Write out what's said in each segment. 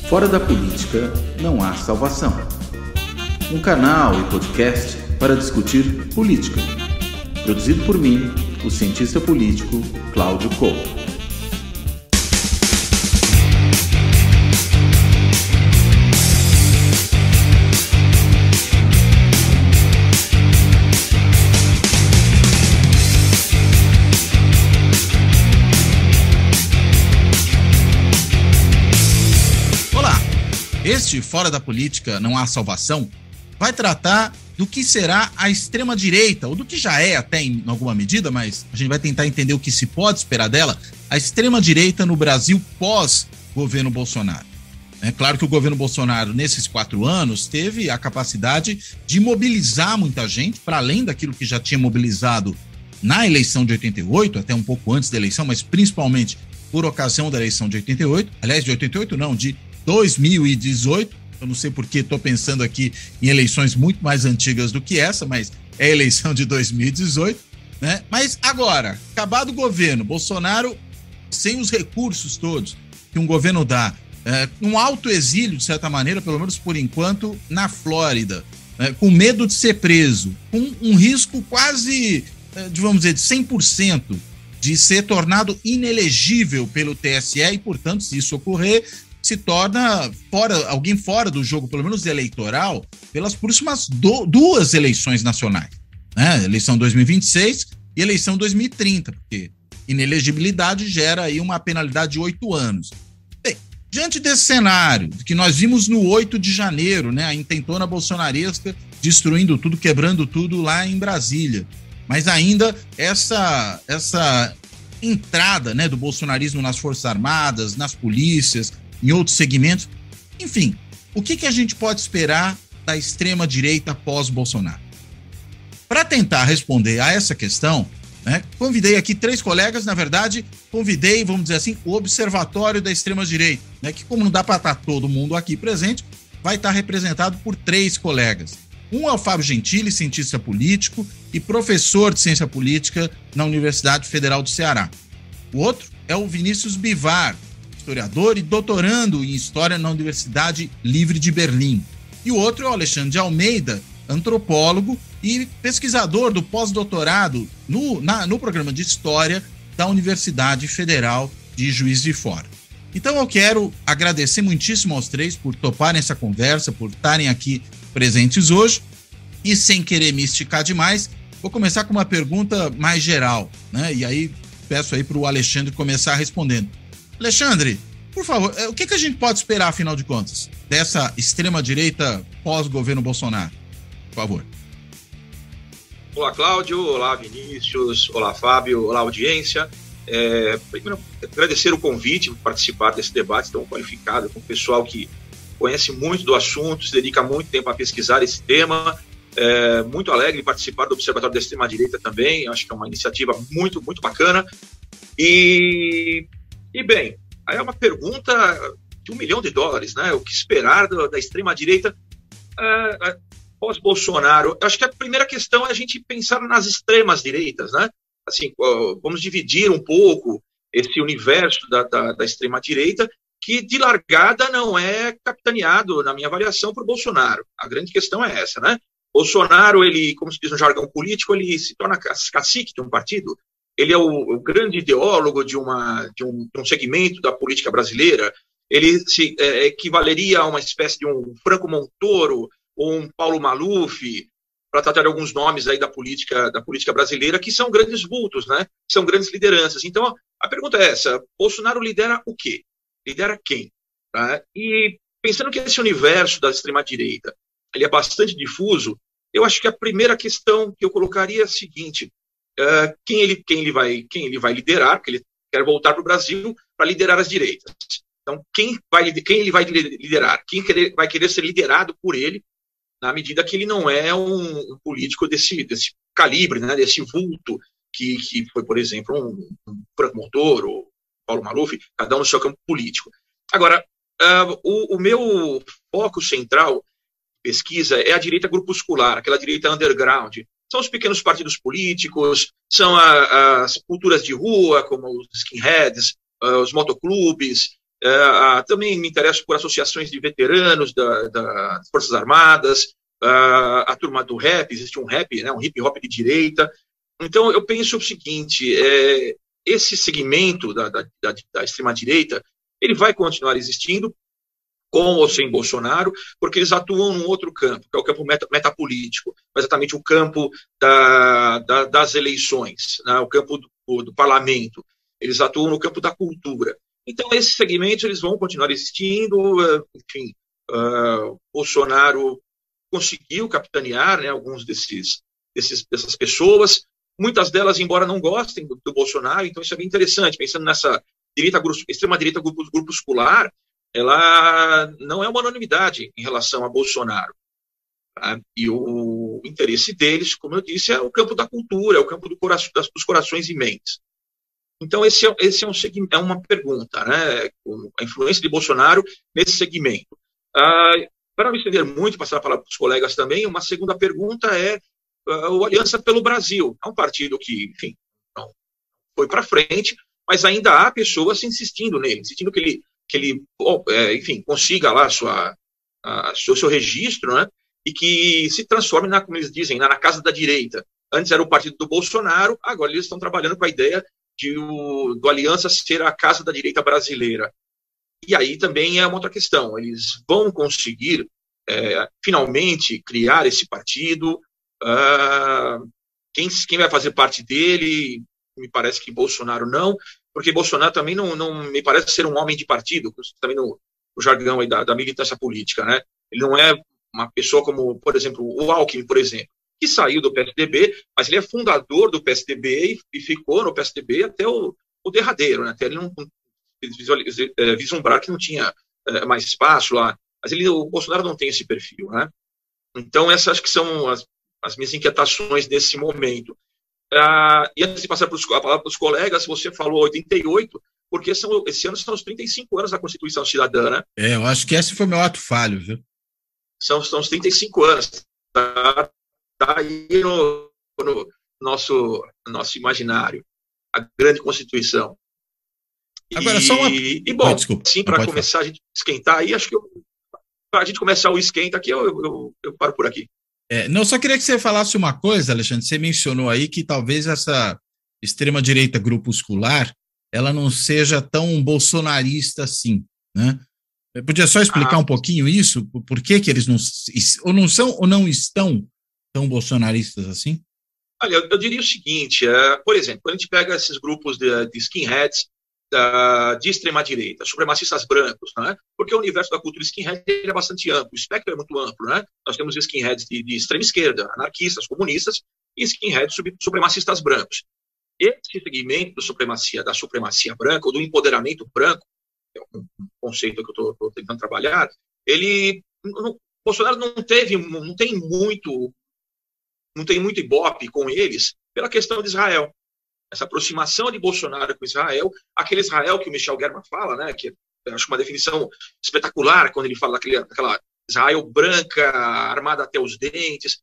Fora da política não há salvação. Um canal e podcast para discutir política. Produzido por mim, o cientista político Cláudio Couto. Este Fora da Política Não Há Salvação vai tratar do que será a extrema-direita, ou do que já é até em alguma medida, mas a gente vai tentar entender o que se pode esperar dela, a extrema-direita no Brasil pós-governo Bolsonaro. É claro que o governo Bolsonaro, nesses 4 anos, teve a capacidade de mobilizar muita gente, para além daquilo que já tinha mobilizado na eleição de 88, até um pouco antes da eleição, mas principalmente por ocasião da eleição de 88, aliás, de 88 não, de 2018, eu não sei porque estou pensando aqui em eleições muito mais antigas do que essa, mas é a eleição de 2018, né? Mas agora, acabado o governo, Bolsonaro, sem os recursos todos que um governo dá, um alto exílio, de certa maneira, pelo menos por enquanto, na Flórida, com medo de ser preso, com um risco quase, vamos dizer, de 100%, de ser tornado inelegível pelo TSE e, portanto, se isso ocorrer, se torna alguém fora do jogo, pelo menos eleitoral, pelas próximas 2 eleições nacionais, né? Eleição 2026 e eleição 2030, porque inelegibilidade gera aí uma penalidade de 8 anos. Bem, diante desse cenário que nós vimos no 8 de janeiro, né, a intentona bolsonaresca destruindo tudo, quebrando tudo lá em Brasília, mas ainda essa entrada, né, do bolsonarismo nas Forças Armadas, nas polícias, em outros segmentos. Enfim, o que a gente pode esperar da extrema-direita pós-Bolsonaro? Para tentar responder a essa questão, né, convidei aqui 3 colegas, na verdade, convidei, vamos dizer assim, o Observatório da Extrema-Direita, né, que como não dá para estar todo mundo aqui presente, vai estar representado por 3 colegas. Um é o Fábio Gentili, cientista político e professor de ciência política na Universidade Federal do Ceará. O outro é o Vinícius Bivar, historiador e doutorando em História na Universidade Livre de Berlim. E o outro é o Alexandre de Almeida, antropólogo e pesquisador do pós-doutorado no programa de História da Universidade Federal de Juiz de Fora. Então eu quero agradecer muitíssimo aos 3 por toparem essa conversa, por estarem aqui presentes hoje. E sem querer me esticar demais, vou começar com uma pergunta mais geral, né? E aí peço aí para o Alexandre começar respondendo. Alexandre, por favor, o que a gente pode esperar, afinal de contas, dessa extrema-direita pós-governo Bolsonaro? Por favor. Olá, Cláudio. Olá, Vinícius. Olá, Fábio. Olá, audiência. Primeiro, agradecer o convite por participar desse debate tão qualificado, com o pessoal que conhece muito do assunto, se dedica muito tempo a pesquisar esse tema. Muito alegre em participar do Observatório da Extrema-Direita também. Acho que é uma iniciativa muito, muito bacana. E bem, aí é uma pergunta de $1 milhão, né? O que esperar da extrema-direita pós-Bolsonaro? Acho que a primeira questão é a gente pensar nas extremas-direitas, né? Assim, vamos dividir um pouco esse universo da extrema-direita, que de largada não é capitaneado, na minha avaliação, por Bolsonaro. A grande questão é essa, né? Bolsonaro, ele, como se diz no jargão político, ele se torna cacique de um partido. Ele é o grande ideólogo de um segmento da política brasileira. Ele se equivaleria a uma espécie de um Franco Montoro ou um Paulo Maluf, para tratar de alguns nomes aí da política brasileira, que são grandes vultos, né? São grandes lideranças. Então, a pergunta é essa: Bolsonaro lidera o quê? Lidera quem? Tá? E pensando que esse universo da extrema-direita ele é bastante difuso, eu acho que a primeira questão que eu colocaria é a seguinte: quem ele vai liderar, porque ele quer voltar para o Brasil para liderar as direitas. Então, quem ele vai liderar? Quem vai querer ser liderado por ele, na medida que ele não é um político desse calibre, né, desse vulto, que foi, por exemplo, um Franco Montoro, Paulo Maluf, cada um no seu campo político. Agora, o meu foco central de pesquisa é a direita grupuscular, aquela direita underground. São os pequenos partidos políticos, são as culturas de rua, como os skinheads, os motoclubes, Também me interesso por associações de veteranos das Forças Armadas, a turma do rap, existe um rap, né, um hip-hop de direita. Então, eu penso o seguinte, esse segmento da extrema-direita, ele vai continuar existindo, com ou sem Bolsonaro, porque eles atuam num outro campo, que é o campo metapolítico, exatamente o campo das eleições, né, o campo do parlamento. Eles atuam no campo da cultura. Então, esses segmentos eles vão continuar existindo. Enfim, Bolsonaro conseguiu capitanear, né, alguns dessas pessoas, muitas delas, embora não gostem do Bolsonaro, então isso é bem interessante, pensando nessa extrema-direita grupuscular, ela não é uma unanimidade em relação a Bolsonaro. Tá? E o interesse deles, como eu disse, é o campo da cultura, é o campo dos corações e mentes. Então, esse é uma pergunta, né? A influência de Bolsonaro nesse segmento. Para não me estender muito, passar a palavra para os colegas também, uma segunda pergunta é o Aliança pelo Brasil. É um partido que, enfim, não foi para frente, mas ainda há pessoas insistindo nele, insistindo que ele enfim, consiga lá seu registro, né? E que se transforme, como eles dizem, na casa da direita. Antes era o partido do Bolsonaro, agora eles estão trabalhando com a ideia do Aliança ser a casa da direita brasileira. E aí também é uma outra questão. Eles vão conseguir, finalmente, criar esse partido. Quem vai fazer parte dele? Me parece que Bolsonaro não, porque Bolsonaro também não me parece ser um homem de partido, também no jargão aí da militância política, né? Ele não é uma pessoa como, por exemplo, o Alckmin, por exemplo, que saiu do PSDB, mas ele é fundador do PSDB e ficou no PSDB até o derradeiro, né? Até ele não vislumbrar que não tinha mais espaço lá. Mas o Bolsonaro não tem esse perfil, né? Então, essas acho que são as minhas inquietações nesse momento. E antes de passar a palavra para os colegas, você falou 88, porque esse ano são os 35 anos da Constituição Cidadã, né? Eu acho que esse foi meu ato falho, viu? São os 35 anos. Está aí no nosso imaginário, a grande Constituição. Agora, só uma... bom, sim, para começar a gente esquentar aí, acho que para a gente começar o esquenta aqui, eu paro por aqui. Não, só queria que você falasse uma coisa, Alexandre, você mencionou aí que talvez essa extrema-direita grupuscular, ela não seja tão bolsonarista assim, né? Podia só explicar um pouquinho isso? Por que eles não são ou não estão tão bolsonaristas assim? Olha, eu diria o seguinte, por exemplo, quando a gente pega esses grupos de skinheads de extrema-direita, supremacistas brancos, né? Porque o universo da cultura skinhead é bastante amplo, o espectro é muito amplo, né? Nós temos skinheads de extrema-esquerda, anarquistas, comunistas, e skinheads supremacistas brancos. Esse segmento da supremacia branca, ou do empoderamento branco, é um conceito que eu estou tentando trabalhar, Bolsonaro não tem muito ibope com eles pela questão de Israel. Essa aproximação de Bolsonaro com Israel, aquele Israel que o Michel German fala, né, que eu acho uma definição espetacular quando ele fala daquela Israel branca, armada até os dentes.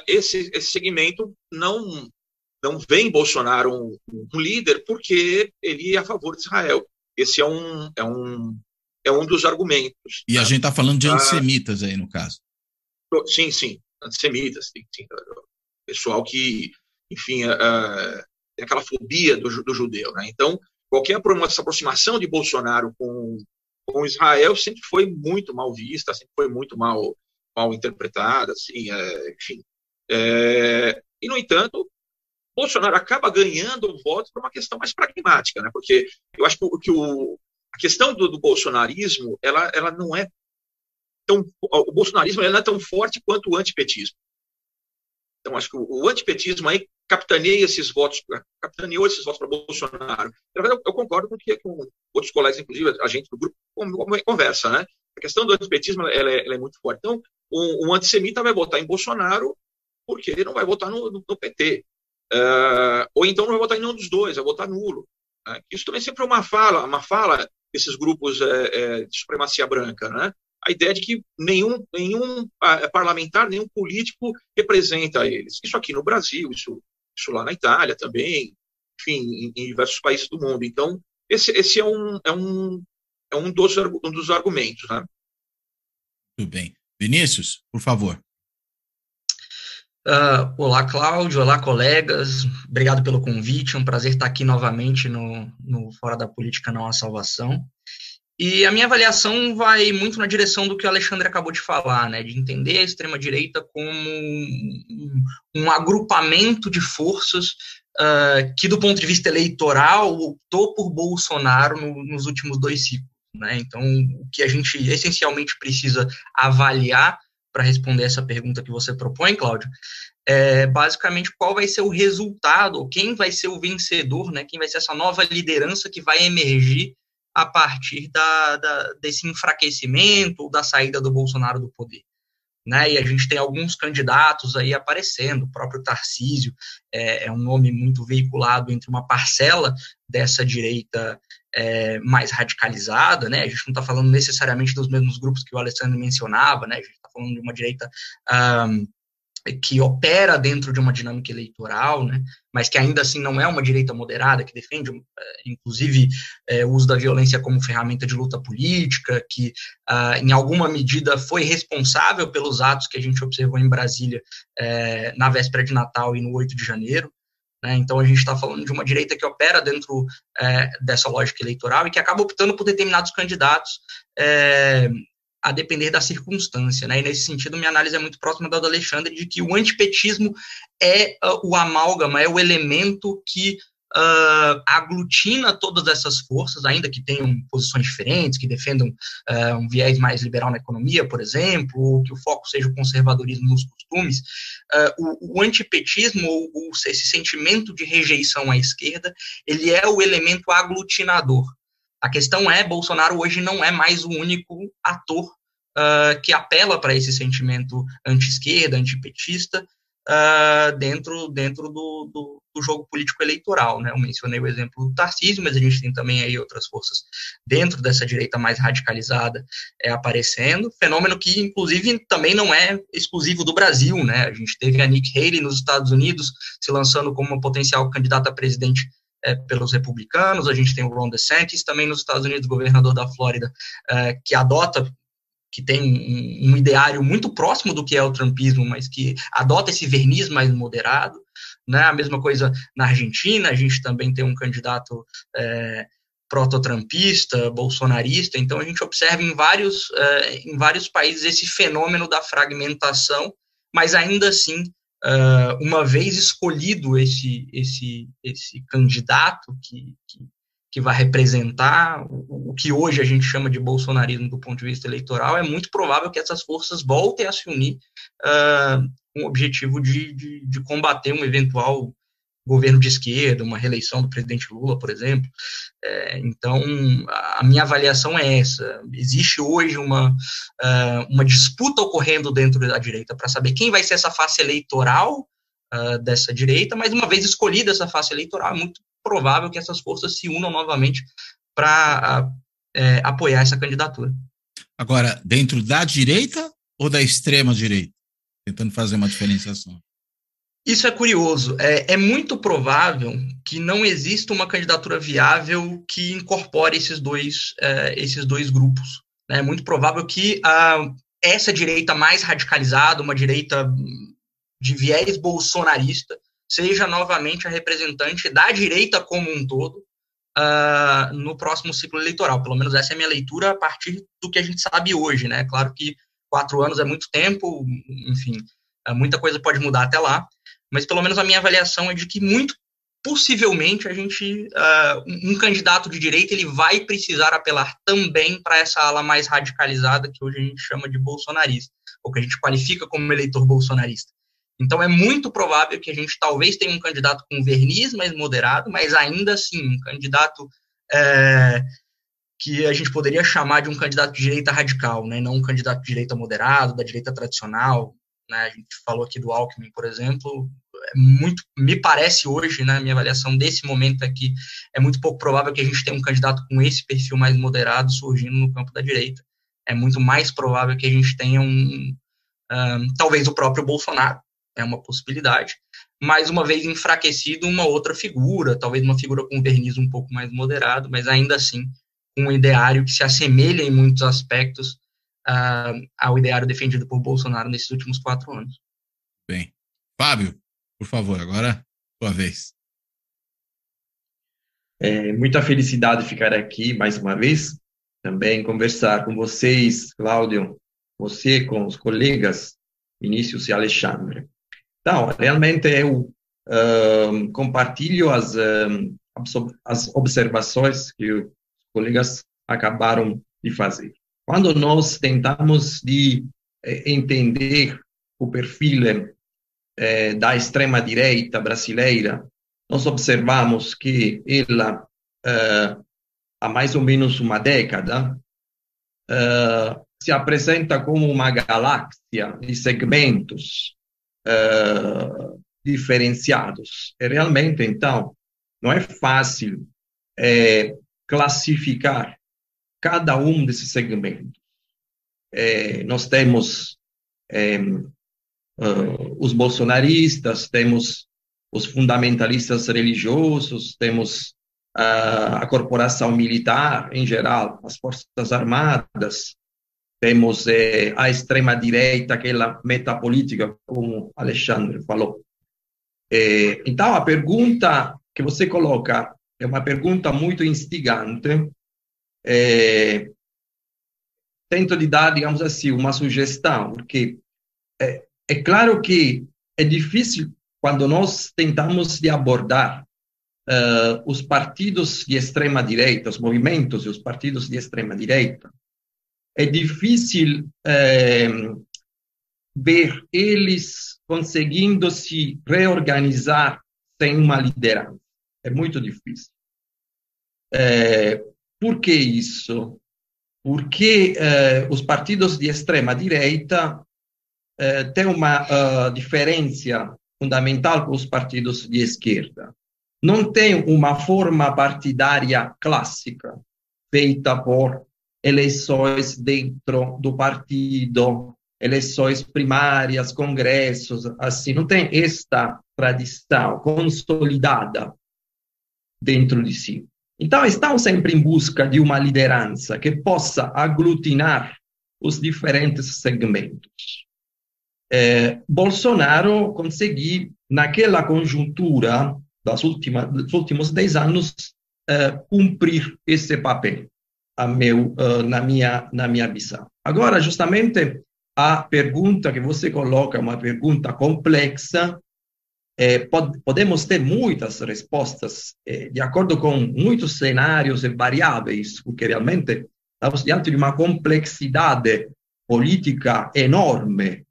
Esse segmento não vê em Bolsonaro um líder porque ele é a favor de Israel. Esse é um dos argumentos. E a gente está falando de antissemitas aí, no caso. Sim, antissemitas. Sim. Pessoal que, enfim, tem aquela fobia do judeu, né? Então, qualquer aproximação de Bolsonaro com Israel sempre foi muito mal vista, sempre foi muito mal interpretada, assim, enfim. E, no entanto, Bolsonaro acaba ganhando votos por uma questão mais pragmática, né? Porque eu acho que a questão do bolsonarismo, ela não é tão... O bolsonarismo não é tão forte quanto o antipetismo. Então, acho que o antipetismo aí capitaneou esses votos para Bolsonaro. Na verdade, eu concordo com o que com outros colegas, inclusive a gente do grupo, conversa, né? A questão do antipetismo ela é muito forte. Então, um antissemita vai votar em Bolsonaro porque ele não vai votar no PT. Ou então não vai votar em nenhum dos dois, vai votar nulo. Isso também sempre é uma fala desses grupos de supremacia branca, né? A ideia de que nenhum parlamentar, nenhum político representa eles. Isso aqui no Brasil, isso lá na Itália também, enfim, em diversos países do mundo. Então, esse é um dos argumentos, né? Muito bem. Vinícius, por favor. Olá, Cláudio. Olá, colegas. Obrigado pelo convite. É um prazer estar aqui novamente no Fora da Política Não Há Salvação. E a minha avaliação vai muito na direção do que o Alexandre acabou de falar, né, de entender a extrema-direita como um agrupamento de forças que, do ponto de vista eleitoral, optou por Bolsonaro nos últimos 2 ciclos. Né? Então, o que a gente essencialmente precisa avaliar para responder essa pergunta que você propõe, Cláudio, é basicamente qual vai ser o resultado, ou quem vai ser o vencedor, né, quem vai ser essa nova liderança que vai emergir a partir desse enfraquecimento ou da saída do Bolsonaro do poder. Né? E a gente tem alguns candidatos aí aparecendo, o próprio Tarcísio é um nome muito veiculado entre uma parcela dessa direita mais radicalizada, né? A gente não está falando necessariamente dos mesmos grupos que o Alessandro mencionava, né? A gente está falando de uma direita que opera dentro de uma dinâmica eleitoral, né, mas que ainda assim não é uma direita moderada, que defende, inclusive, o uso da violência como ferramenta de luta política, que, em alguma medida, foi responsável pelos atos que a gente observou em Brasília na véspera de Natal e no 8 de janeiro. Né, então, a gente está falando de uma direita que opera dentro dessa lógica eleitoral e que acaba optando por determinados candidatos a depender da circunstância, né? E nesse sentido, minha análise é muito próxima da do Alexandre, de que o antipetismo é o amálgama, é o elemento que aglutina todas essas forças, ainda que tenham posições diferentes, que defendam um viés mais liberal na economia, por exemplo, ou que o foco seja o conservadorismo nos costumes. O antipetismo, ou esse sentimento de rejeição à esquerda, ele é o elemento aglutinador. A questão é, Bolsonaro hoje não é mais o único ator que apela para esse sentimento anti-esquerda, antipetista, dentro do jogo político eleitoral. Né? Eu mencionei o exemplo do Tarcísio, mas a gente tem também aí outras forças dentro dessa direita mais radicalizada aparecendo, fenômeno que, inclusive, também não é exclusivo do Brasil. Né? A gente teve a Nikki Haley nos Estados Unidos se lançando como uma potencial candidata a presidente pelos republicanos. A gente tem o Ron DeSantis também nos Estados Unidos, governador da Flórida, que tem um ideário muito próximo do que é o trumpismo, mas que adota esse verniz mais moderado. Né? A mesma coisa na Argentina, a gente também tem um candidato proto-trumpista, bolsonarista. Então a gente observa em vários países esse fenômeno da fragmentação, mas ainda assim, uma vez escolhido esse candidato que vai representar o que hoje a gente chama de bolsonarismo do ponto de vista eleitoral, é muito provável que essas forças voltem a se unir com o objetivo de combater um eventual governo de esquerda, uma reeleição do presidente Lula, por exemplo. Então, a minha avaliação é essa. Existe hoje uma disputa ocorrendo dentro da direita para saber quem vai ser essa face eleitoral dessa direita, mas uma vez escolhida essa face eleitoral, é muito provável que essas forças se unam novamente para apoiar essa candidatura. Agora, dentro da direita ou da extrema direita? Tentando fazer uma diferenciação. Isso é curioso. É muito provável que não exista uma candidatura viável que incorpore esses dois grupos. É muito provável que essa direita mais radicalizada, uma direita de viés bolsonarista, seja novamente a representante da direita como um todo no próximo ciclo eleitoral. Pelo menos essa é a minha leitura a partir do que a gente sabe hoje. Né? Claro que 4 anos é muito tempo, enfim, muita coisa pode mudar até lá, mas pelo menos a minha avaliação é de que muito possivelmente um candidato de direita ele vai precisar apelar também para essa ala mais radicalizada que hoje a gente chama de bolsonarista, ou que a gente qualifica como eleitor bolsonarista. Então é muito provável que a gente talvez tenha um candidato com verniz mais moderado, mas ainda assim um candidato que a gente poderia chamar de um candidato de direita radical, né? Não um candidato de direita moderado, da direita tradicional. Né? A gente falou aqui do Alckmin, por exemplo. Me parece hoje, né, minha avaliação desse momento é que é muito pouco provável que a gente tenha um candidato com esse perfil mais moderado surgindo no campo da direita. É muito mais provável que a gente tenha talvez o próprio Bolsonaro, é uma possibilidade, mais uma vez enfraquecido uma outra figura, talvez uma figura com verniz um pouco mais moderado, mas ainda assim um ideário que se assemelha em muitos aspectos ao ideário defendido por Bolsonaro nesses últimos 4 anos. Bem. Fábio, por favor, agora sua vez. Muita felicidade ficar aqui mais uma vez, também conversar com vocês, Cláudio, você com os colegas Vinícius e Alexandre. Então, realmente eu compartilho as observações que os colegas acabaram de fazer. Quando nós tentamos de entender o perfil da extrema-direita brasileira, nós observamos que ela, há mais ou menos uma década, se apresenta como uma galáxia de segmentos diferenciados. E realmente, então, não é fácil classificar cada um desses segmentos. Nós temos os bolsonaristas, temos os fundamentalistas religiosos, temos a corporação militar em geral, as forças armadas, temos a extrema-direita, aquela metapolítica, como Alexandre falou. Então, a pergunta que você coloca é uma pergunta muito instigante. Tento de dar, digamos assim, uma sugestão, porque é claro que é difícil quando nós tentamos de abordar os partidos de extrema-direita, os movimentos e os partidos de extrema-direita, é difícil ver eles conseguindo se reorganizar sem uma liderança. É muito difícil. Por que isso? Porque os partidos de extrema-direita têm uma diferença fundamental com os partidos de esquerda. Não tem uma forma partidária clássica, feita por eleições dentro do partido, eleições primárias, congressos, assim, não tem esta tradição consolidada dentro de si. Então, estão sempre em busca de uma liderança que possa aglutinar os diferentes segmentos. Bolsonaro conseguiu, naquela conjuntura dos últimos 10 anos, cumprir esse papel, na minha visão. Agora, justamente, a pergunta que você coloca é uma pergunta complexa. Podemos ter muitas respostas, de acordo com muitos cenários e variáveis, porque realmente estamos diante de uma complexidade política enorme,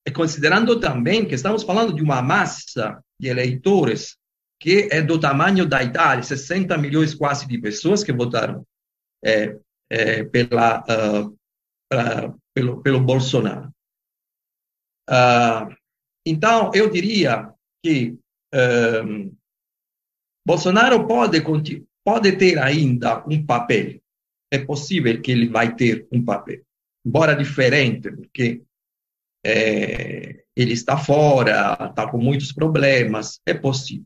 e considerando também que estamos falando de uma massa de eleitores que é do tamanho da Itália, 60 milhões quase de pessoas que votaram pelo Bolsonaro. Então, eu diria que Bolsonaro pode ter ainda um papel. É possível que ele vai ter um papel, embora diferente, porque ele está fora, está com muitos problemas. É possível.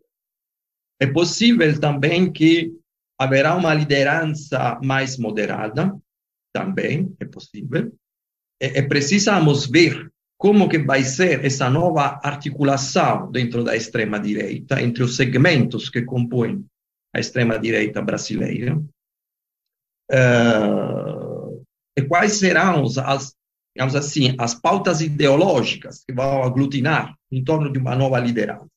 É possível também que haverá uma liderança mais moderada, também é possível. Precisamos ver como que vai ser essa nova articulação dentro da extrema-direita, entre os segmentos que compõem a extrema-direita brasileira. E quais serão digamos assim, as pautas ideológicas que vão aglutinar em torno de uma nova liderança.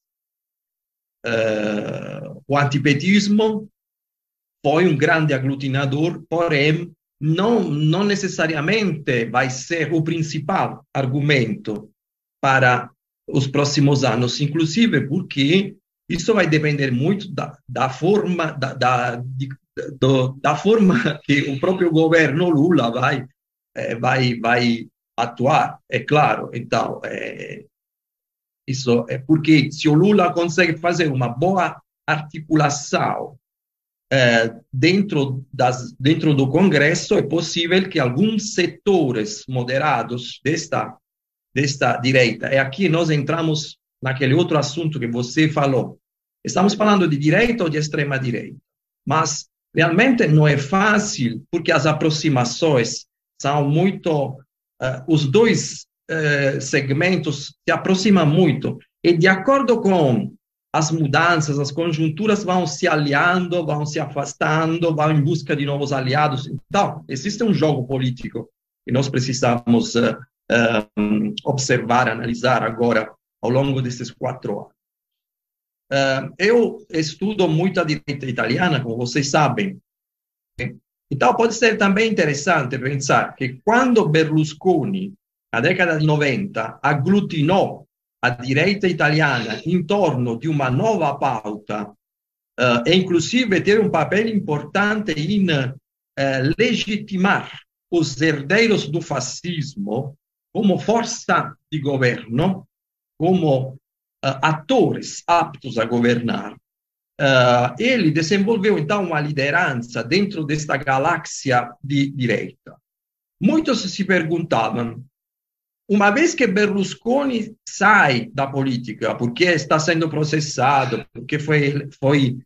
O antipetismo foi um grande aglutinador, porém, não necessariamente vai ser o principal argumento para os próximos anos, inclusive porque isso vai depender muito da forma que o próprio governo Lula vai atuar, é claro. Então, isso é porque se o Lula consegue fazer uma boa articulação dentro do Congresso, é possível que alguns setores moderados desta direita, e aqui nós entramos naquele outro assunto que você falou. Estamos falando de direita ou de extrema-direita, mas realmente não é fácil, porque as aproximações são muito... os dois segmentos se aproximam muito, e de acordo com as mudanças, as conjunturas vão se aliando, vão se afastando, vão em busca de novos aliados. Então, existe um jogo político que nós precisamos observar, analisar agora, ao longo desses 4 anos. Eu estudo muito a direita italiana, como vocês sabem. Então, pode ser também interessante pensar que quando Berlusconi, na década de 90, agglutinou a direita italiana em torno de uma nova pauta, e inclusive teve um papel importante em legitimar os herdeiros do fascismo como força de governo, como atores aptos a governar, ele desenvolveu, então, uma liderança dentro desta galáxia de direita. Muitos se perguntavam, uma vez que Berlusconi sai da política, porque está sendo processado, porque foi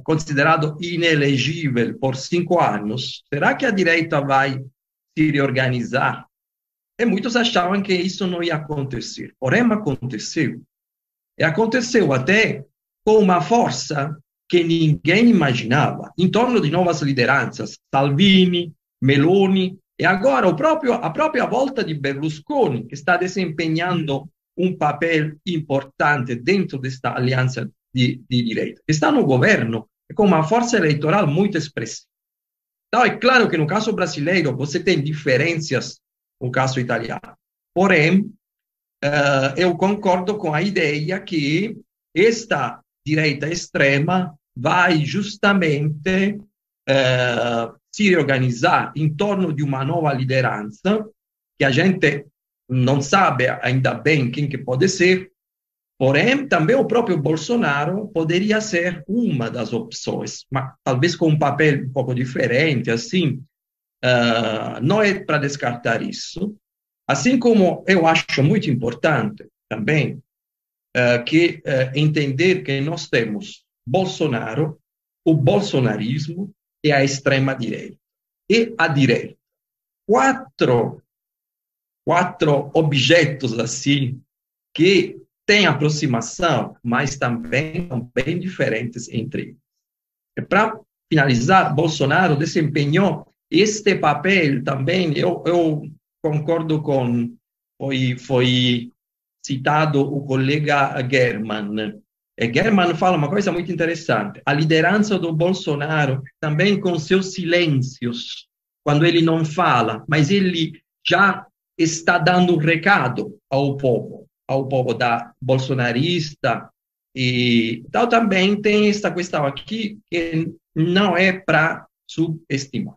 considerado inelegível por 5 anos, será que a direita vai se reorganizar? E muitos achavam que isso não ia acontecer. Porém, aconteceu. E aconteceu até com uma força que ninguém imaginava, em torno de novas lideranças, Salvini, Meloni, e agora a própria volta de Berlusconi, que está desempenhando um papel importante dentro desta aliança de direita. Está no governo com uma força eleitoral muito expressiva. Então, é claro que no caso brasileiro você tem diferenças no caso italiano. Porém, eu concordo com a ideia que esta direita extrema vai justamente se reorganizar em torno de uma nova liderança, que a gente não sabe ainda bem quem que pode ser, porém também o próprio Bolsonaro poderia ser uma das opções, mas talvez com um papel um pouco diferente, assim, não é para descartar isso. Assim como eu acho muito importante também que entender que nós temos Bolsonaro, o bolsonarismo e a extrema-direita. E a direita. Quatro objetos assim que têm aproximação, mas também são bem diferentes entre eles. E para finalizar, Bolsonaro desempenhou este papel também, eu concordo com, foi citado o colega German. German fala uma coisa muito interessante. A liderança do Bolsonaro, também com seus silêncios, quando ele não fala, mas ele já está dando um recado ao povo da bolsonarista. E então também tem esta questão aqui que não é para subestimar.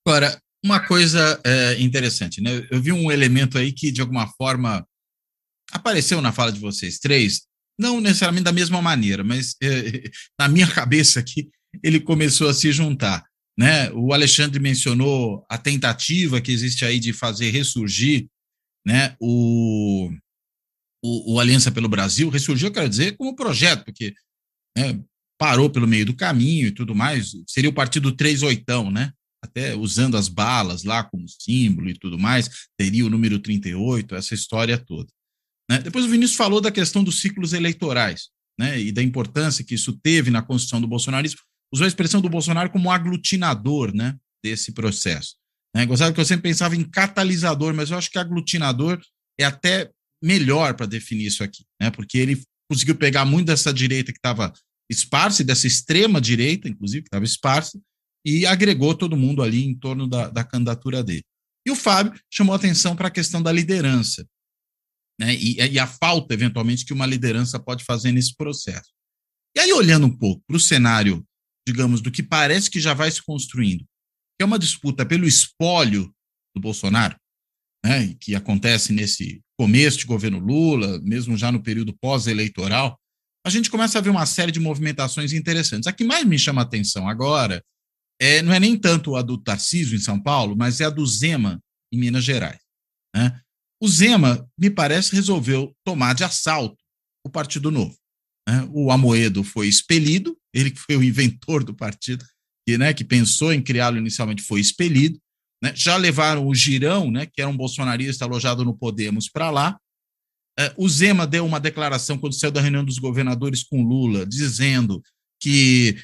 Agora, uma coisa interessante, né? Eu vi um elemento aí que, de alguma forma, apareceu na fala de vocês três, não necessariamente da mesma maneira, mas na minha cabeça aqui, ele começou a se juntar, né? O Alexandre mencionou a tentativa que existe aí de fazer ressurgir, né, o Aliança pelo Brasil. Ressurgiu, eu quero dizer, como projeto, porque parou pelo meio do caminho e tudo mais. Seria o partido 38ão, né? Até usando as balas lá como símbolo e tudo mais, teria o número 38, essa história toda. Né? Depois o Vinícius falou da questão dos ciclos eleitorais, né, e da importância que isso teve na construção do bolsonarismo. Usou a expressão do Bolsonaro como aglutinador, né, desse processo. Gostava que eu sempre pensava em catalisador, mas eu acho que aglutinador é até melhor para definir isso aqui, né, porque ele conseguiu pegar muito dessa direita que estava esparsa, dessa extrema direita, inclusive, que estava esparsa, e agregou todo mundo ali em torno da candidatura dele. E o Fábio chamou a atenção para a questão da liderança, né, e a falta, eventualmente, que uma liderança pode fazer nesse processo. E aí, olhando um pouco para o cenário, digamos, do que parece que já vai se construindo, que é uma disputa pelo espólio do Bolsonaro, né, que acontece nesse começo de governo Lula, mesmo já no período pós-eleitoral, a gente começa a ver uma série de movimentações interessantes. A que mais me chama a atenção agora não é nem tanto a do Tarcísio em São Paulo, mas é a do Zema em Minas Gerais, né? O Zema, me parece, resolveu tomar de assalto o Partido Novo. Né? O Amoedo foi expelido, ele que foi o inventor do partido, que pensou em criá-lo inicialmente, foi expelido. Né? Já levaram o Girão, né, que era um bolsonarista alojado no Podemos, para lá. O Zema deu uma declaração quando saiu da reunião dos governadores com Lula, dizendo que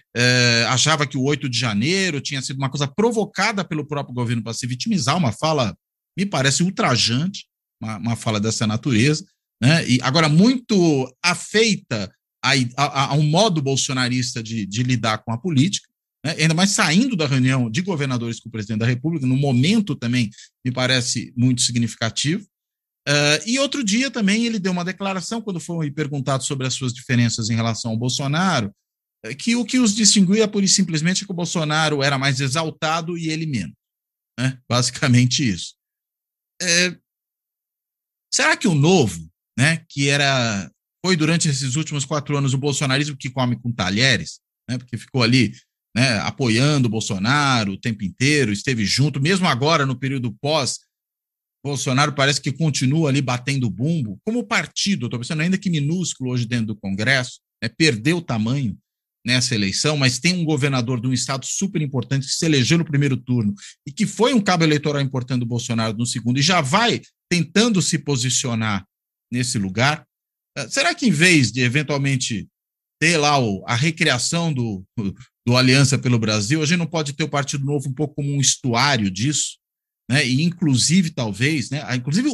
achava que o 8 de janeiro tinha sido uma coisa provocada pelo próprio governo para se vitimizar, uma fala, me parece, ultrajante, uma fala dessa natureza, né? E agora muito afeita a um modo bolsonarista de lidar com a política, né? Ainda mais saindo da reunião de governadores com o presidente da República, no momento também me parece muito significativo. E outro dia também ele deu uma declaração, quando foi perguntado sobre as suas diferenças em relação ao Bolsonaro, que o que os distinguia, pura e simplesmente, é que o Bolsonaro era mais exaltado e ele menos. Né? Basicamente isso. Será que o Novo, né, que foi durante esses últimos 4 anos o bolsonarismo que come com talheres, né, porque ficou ali, né, apoiando o Bolsonaro o tempo inteiro, esteve junto, mesmo agora no período pós-Bolsonaro, parece que continua ali batendo bumbo, como partido, estou pensando ainda que minúsculo hoje dentro do Congresso, né, perdeu tamanho nessa eleição, mas tem um governador de um estado super importante que se elegeu no primeiro turno e que foi um cabo eleitoral importante do Bolsonaro no segundo e já vai tentando se posicionar nesse lugar. Será que em vez de eventualmente ter lá a recriação do Aliança pelo Brasil, a gente não pode ter o Partido Novo um pouco como um estuário disso? Né? E inclusive, talvez, né? Inclusive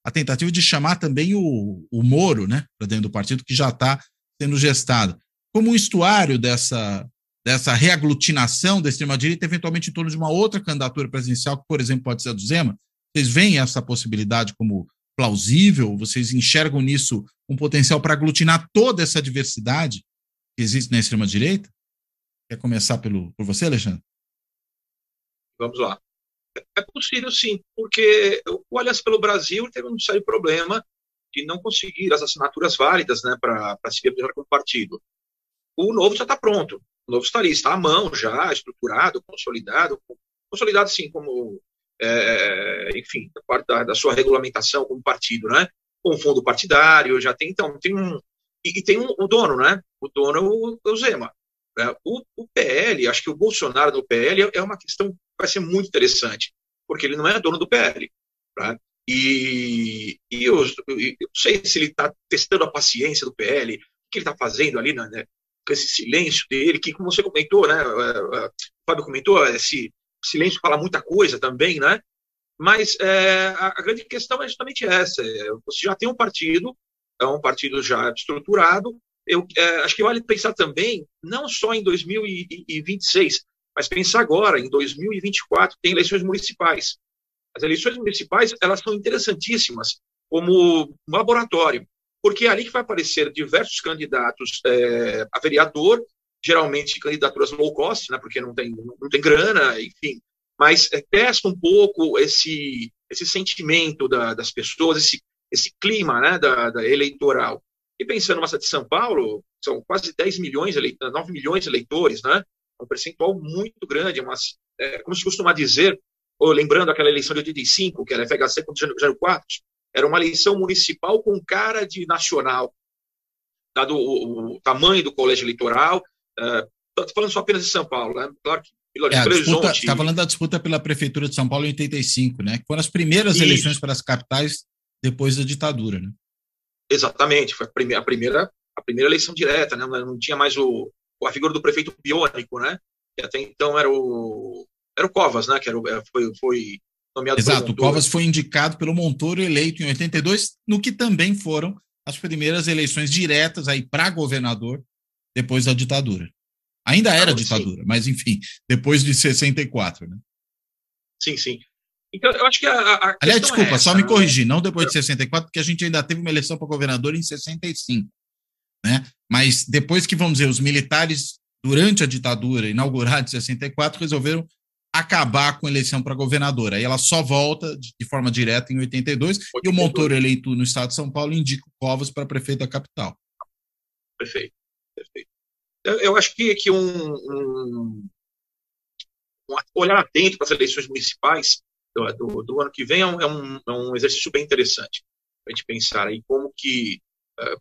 a tentativa de chamar também o Moro, né, para dentro do partido, que já está sendo gestado, como um estuário dessa reaglutinação da extrema-direita, eventualmente em torno de uma outra candidatura presidencial, que, por exemplo, pode ser a do Zema. Vocês veem essa possibilidade como plausível? Vocês enxergam nisso um potencial para aglutinar toda essa diversidade que existe na extrema-direita? Quer começar por você, Alexandre? Vamos lá. É possível, sim, porque o Aliança pelo Brasil teve um sério problema de não conseguir as assinaturas válidas, né, para se viabilizar como partido. O Novo já está pronto. O Novo está ali, está à mão já, estruturado, consolidado, sim, como, enfim, da parte da sua regulamentação como partido, né? Com o fundo partidário, já tem, então, tem o dono, né? O dono é o Zema. Né? O PL, acho que o Bolsonaro do PL é uma questão que vai ser muito interessante, porque ele não é dono do PL. Né? E eu não sei se ele está testando a paciência do PL, o que ele está fazendo ali, né? Com esse silêncio dele, que, como você comentou, né? O Fábio comentou, esse silêncio fala muita coisa também, né? Mas a grande questão é justamente essa. Você já tem um partido, é um partido já estruturado. Acho que vale pensar também, não só em 2026, mas pensar agora, em 2024, tem eleições municipais. As eleições municipais, elas são interessantíssimas como um laboratório, porque é ali que vai aparecer diversos candidatos a vereador, geralmente candidaturas low cost, né, porque não tem grana, enfim, mas testa um pouco esse sentimento das pessoas, esse clima, né, da eleitoral. E pensando numa cidade de São Paulo, são quase 9 milhões de eleitores, né, um percentual muito grande, como se costuma dizer, lembrando aquela eleição de 85, que era FHC contra Jânio Quadros, era uma eleição municipal com cara de nacional, dado o tamanho do colégio eleitoral. Estou falando só apenas de São Paulo, né? Claro que Belo Horizonte. Está falando da disputa pela Prefeitura de São Paulo em 85, né? Que foram as primeiras eleições para as capitais depois da ditadura, né? Exatamente, foi a primeira eleição direta, né? Não tinha mais a figura do prefeito biônico, né? Que até então era o Covas, né? Que foi nomeado. Exato, o Covas foi indicado pelo Montoro, eleito em 82, no que também foram as primeiras eleições diretas aí para governador depois da ditadura. Ainda era ditadura, sim. Mas enfim, depois de 64, né? Sim, sim. Então, eu acho que aliás, desculpa, só me corrigir, não depois de 64, porque a gente ainda teve uma eleição para governador em 65, né? Mas depois que, vamos dizer, os militares, durante a ditadura inaugurada de 64, resolveram acabar com a eleição para governador. Aí ela só volta de forma direta em 82, e o Montoro, eleito no estado de São Paulo, indica o Covas para prefeito da capital. Perfeito. Eu acho que um olhar atento para as eleições municipais, do ano que vem é um exercício bem interessante para a gente pensar aí como que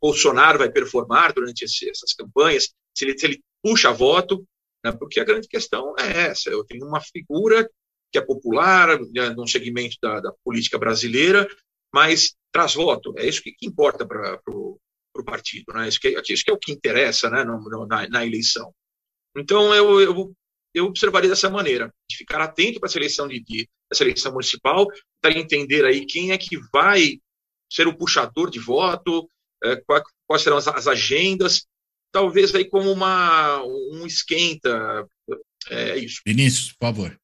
Bolsonaro vai performar durante essas campanhas, se ele puxa voto, né, porque a grande questão é essa. Eu tenho uma figura que é popular, né, num segmento da política brasileira, mas traz voto. É isso que importa para o partido, né? Isso que é o que interessa, né, na eleição. Então, eu observaria dessa maneira, de ficar atento para essa eleição municipal, para entender aí quem é que vai ser o puxador de voto, quais serão as agendas, talvez aí como um esquenta, isso. Vinícius, por favor.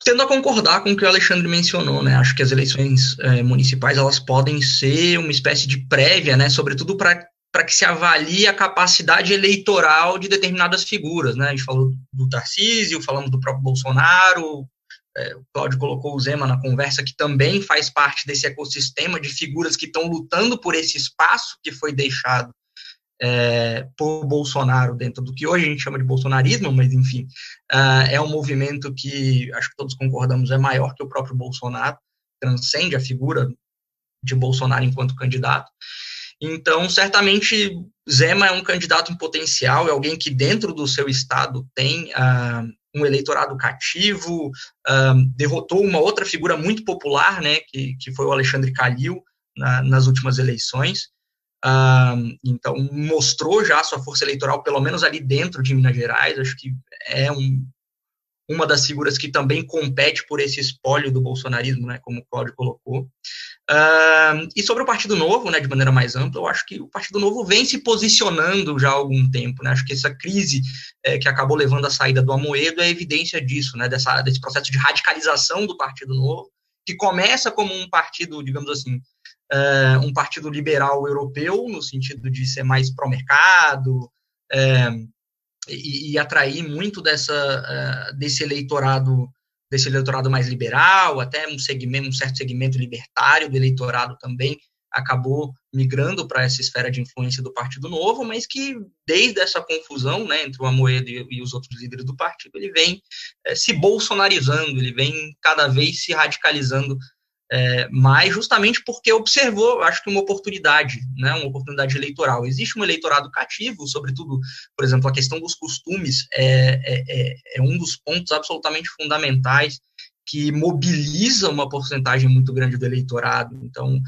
Tendo a concordar com o que o Alexandre mencionou, né? Acho que as eleições municipais, elas podem ser uma espécie de prévia, né? Sobretudo para que se avalie a capacidade eleitoral de determinadas figuras, né? A gente falou do Tarcísio, falamos do próprio Bolsonaro, o Cláudio colocou o Zema na conversa, que também faz parte desse ecossistema de figuras que estão lutando por esse espaço que foi deixado por Bolsonaro dentro do que hoje a gente chama de bolsonarismo, mas enfim, é um movimento que, acho que todos concordamos, é maior que o próprio Bolsonaro, transcende a figura de Bolsonaro enquanto candidato. Então, certamente, Zema é um candidato em potencial, é alguém que dentro do seu estado tem um eleitorado cativo, derrotou uma outra figura muito popular, né, que foi o Alexandre Calil nas últimas eleições. Então, mostrou já a sua força eleitoral, pelo menos ali dentro de Minas Gerais. Acho que é uma das figuras que também compete por esse espólio do bolsonarismo, né, como o Cláudio colocou. E sobre o Partido Novo, né, de maneira mais ampla, eu acho que o Partido Novo vem se posicionando já há algum tempo, né. Acho que essa crise que acabou levando à saída do Amoedo é evidência disso, né, desse processo de radicalização do Partido Novo, que começa como um partido, digamos assim, um partido liberal europeu, no sentido de ser mais pró-mercado, e atrair muito desse eleitorado mais liberal, até um certo segmento libertário do eleitorado também acabou migrando para essa esfera de influência do Partido Novo, mas que desde essa confusão, né, entre o Amoedo e os outros líderes do partido, ele vem se bolsonarizando, ele vem cada vez se radicalizando mas justamente porque observou, acho que uma oportunidade, né, uma oportunidade eleitoral. Existe um eleitorado cativo, sobretudo, por exemplo, a questão dos costumes é um dos pontos absolutamente fundamentais que mobiliza uma porcentagem muito grande do eleitorado. Então,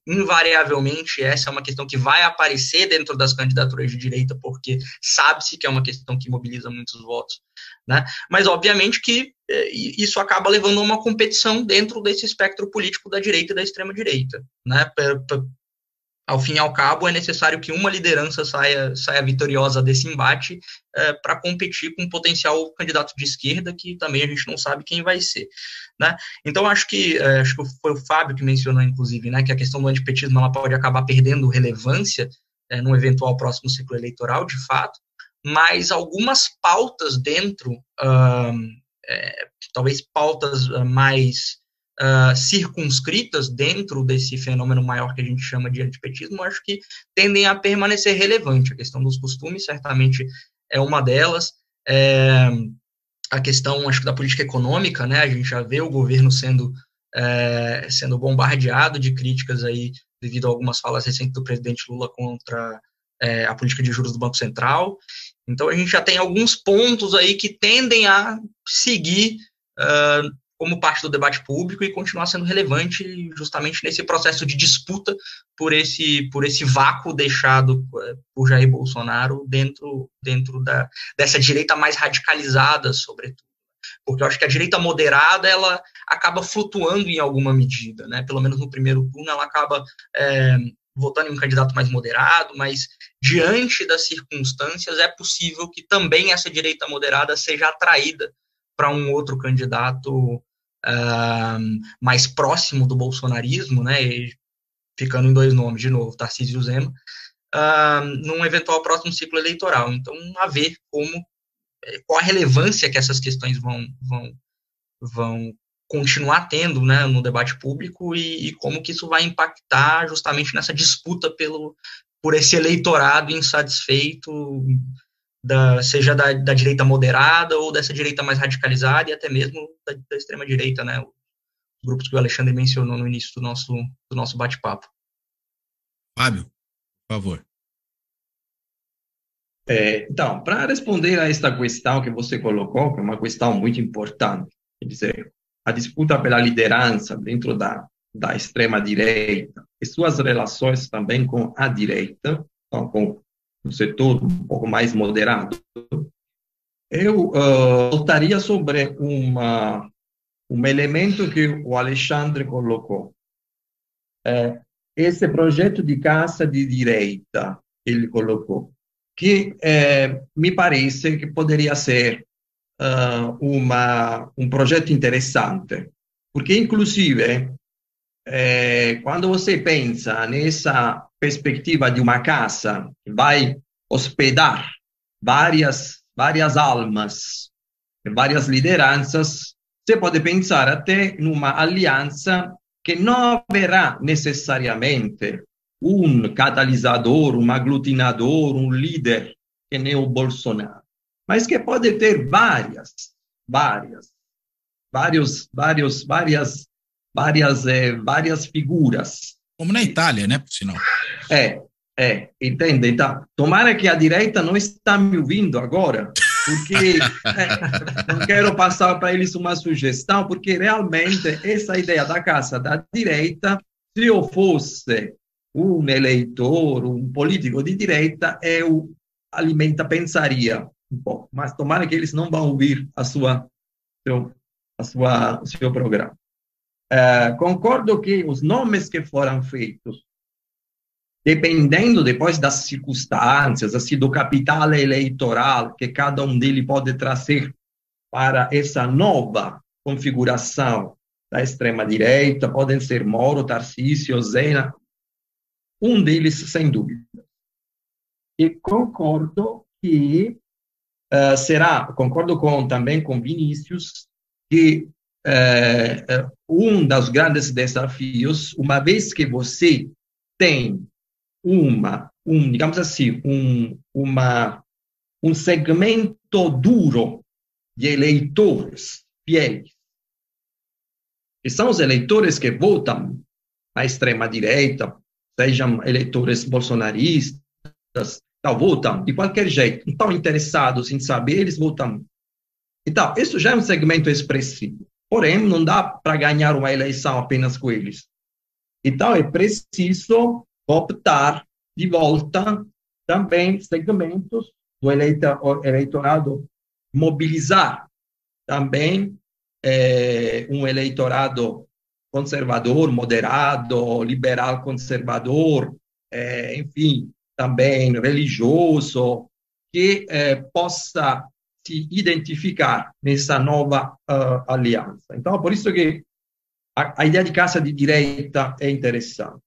invariavelmente, essa é uma questão que vai aparecer dentro das candidaturas de direita, porque sabe-se que é uma questão que mobiliza muitos votos, né? Mas, obviamente, que isso acaba levando a uma competição dentro desse espectro político da direita e da extrema-direita, né? Ao fim e ao cabo, é necessário que uma liderança saia vitoriosa desse embate para competir com um potencial candidato de esquerda, que também a gente não sabe quem vai ser, né? Então, acho que foi o Fábio que mencionou, inclusive, né, que a questão do antipetismo ela pode acabar perdendo relevância num eventual próximo ciclo eleitoral, de fato, mas algumas pautas dentro, talvez pautas mais circunscritas dentro desse fenômeno maior que a gente chama de antipetismo, acho que tendem a permanecer relevante. A questão dos costumes certamente é uma delas. A questão, acho que, da política econômica, né? A gente já vê o governo sendo bombardeado de críticas aí devido a algumas falas recentes do presidente Lula contra a política de juros do Banco Central. Então, a gente já tem alguns pontos aí que tendem a seguir como parte do debate público e continuar sendo relevante justamente nesse processo de disputa por esse vácuo deixado por Jair Bolsonaro dentro dessa direita mais radicalizada, sobretudo. Porque eu acho que a direita moderada, ela acaba flutuando em alguma medida, né? Pelo menos no primeiro turno, ela acaba votando em um candidato mais moderado, mas diante das circunstâncias é possível que também essa direita moderada seja atraída para um outro candidato mais próximo do bolsonarismo, né, e ficando em dois nomes, de novo, Tarcísio e Zema, num eventual próximo ciclo eleitoral. Então, a ver qual a relevância que essas questões vão continuar tendo, né, no debate público e como que isso vai impactar justamente nessa disputa por esse eleitorado insatisfeito seja da direita moderada ou dessa direita mais radicalizada e até mesmo da extrema-direita, né? Os grupos que o Alexandre mencionou no início do nosso bate-papo. Fábio, por favor. Então, para responder a esta questão que você colocou, que é uma questão muito importante, quer dizer, a disputa pela liderança dentro da extrema-direita e suas relações também com a direita, então, com um setor um pouco mais moderado, eu voltaria sobre um elemento que o Alexandre colocou. Esse projeto de casa de direita, ele colocou, que me parece que poderia ser um projeto interessante, porque, inclusive, quando você pensa nessa perspectiva de uma casa que vai hospedar várias almas, várias lideranças, você pode pensar até numa aliança que não haverá necessariamente um catalisador, um aglutinador, um líder que nem o Bolsonaro, mas que pode ter várias figuras. Como na Itália, né, por sinal. Entende? Então, tomara que a direita não está me ouvindo agora, porque não quero passar para eles uma sugestão, porque realmente essa ideia da casa da direita, se eu fosse um eleitor, um político de direita, eu pensaria um pouco, mas tomara que eles não vão ouvir o seu programa. Concordo que os nomes que foram feitos, dependendo depois das circunstâncias, assim, do capital eleitoral que cada um deles pode trazer para essa nova configuração da extrema-direita, podem ser Moro, Tarcísio, Zena, um deles, sem dúvida. E concordo que concordo também com Vinícius, que um dos grandes desafios, uma vez que você tem digamos assim, um segmento duro de eleitores fiéis, que são os eleitores que votam à extrema-direita, sejam eleitores bolsonaristas, votam de qualquer jeito, não estão interessados em saber, eles votam. Então, isso já é um segmento expressivo. Porém, não dá para ganhar uma eleição apenas com eles. Então, é preciso optar de volta também segmentos do eleitorado, mobilizar também um eleitorado conservador, moderado, liberal conservador, enfim, também religioso, que possa se identificar nessa nova aliança. Então, por isso que a ideia de casa de direita é interessante.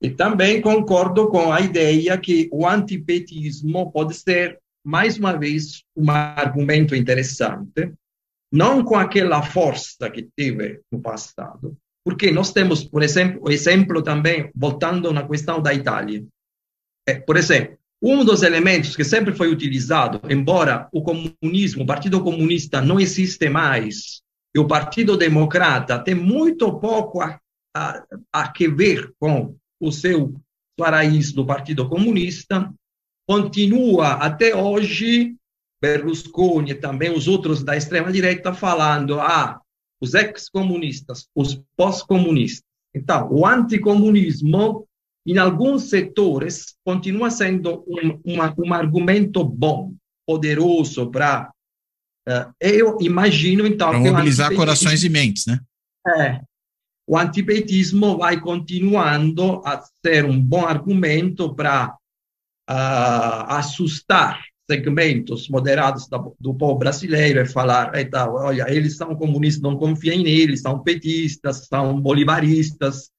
E também concordo com a ideia que o antipetismo pode ser, mais uma vez, um argumento interessante, não com aquela força que teve no passado, porque nós temos, por exemplo, o exemplo também, voltando na questão da Itália. Por exemplo, um dos elementos que sempre foi utilizado, embora o comunismo, o Partido Comunista não existe mais, e o Partido Democrata tem muito pouco a que ver com sua raiz do Partido Comunista, continua até hoje Berlusconi e também os outros da extrema-direita falando os ex-comunistas, os pós-comunistas. Então, o anticomunismo, em alguns setores, continua sendo um argumento bom, poderoso para... eu imagino, então... Para mobilizar corações e mentes, né? O antipetismo vai continuando a ser um bom argumento para assustar segmentos moderados do povo brasileiro e falar, olha, eles são comunistas, não confiem neles, são petistas, são bolivaristas,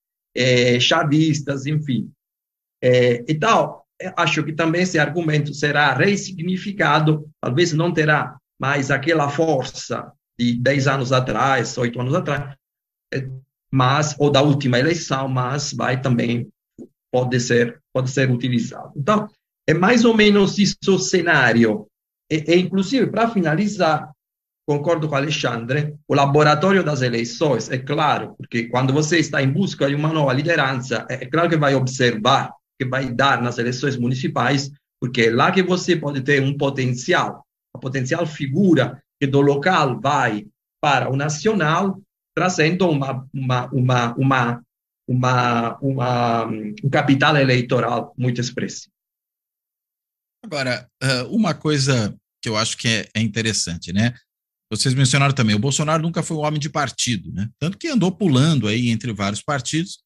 chavistas, enfim. Então, acho que também esse argumento será ressignificado, talvez não terá mais aquela força de 10 anos atrás, 8 anos atrás, ou da última eleição, mas pode ser utilizado. Então, É mais ou menos isso o cenário. E inclusive, para finalizar, concordo com o Alexandre, o laboratório das eleições, é claro, porque quando você está em busca de uma nova liderança, é claro que vai observar, que vai dar nas eleições municipais, porque é lá que você pode ter um potencial, a potencial figura que do local vai para o nacional, trazendo um capital eleitoral muito expressivo. Agora, uma coisa que eu acho que é interessante, né? Vocês mencionaram também, o Bolsonaro nunca foi um homem de partido, né? Tanto que andou pulando aí entre vários partidos,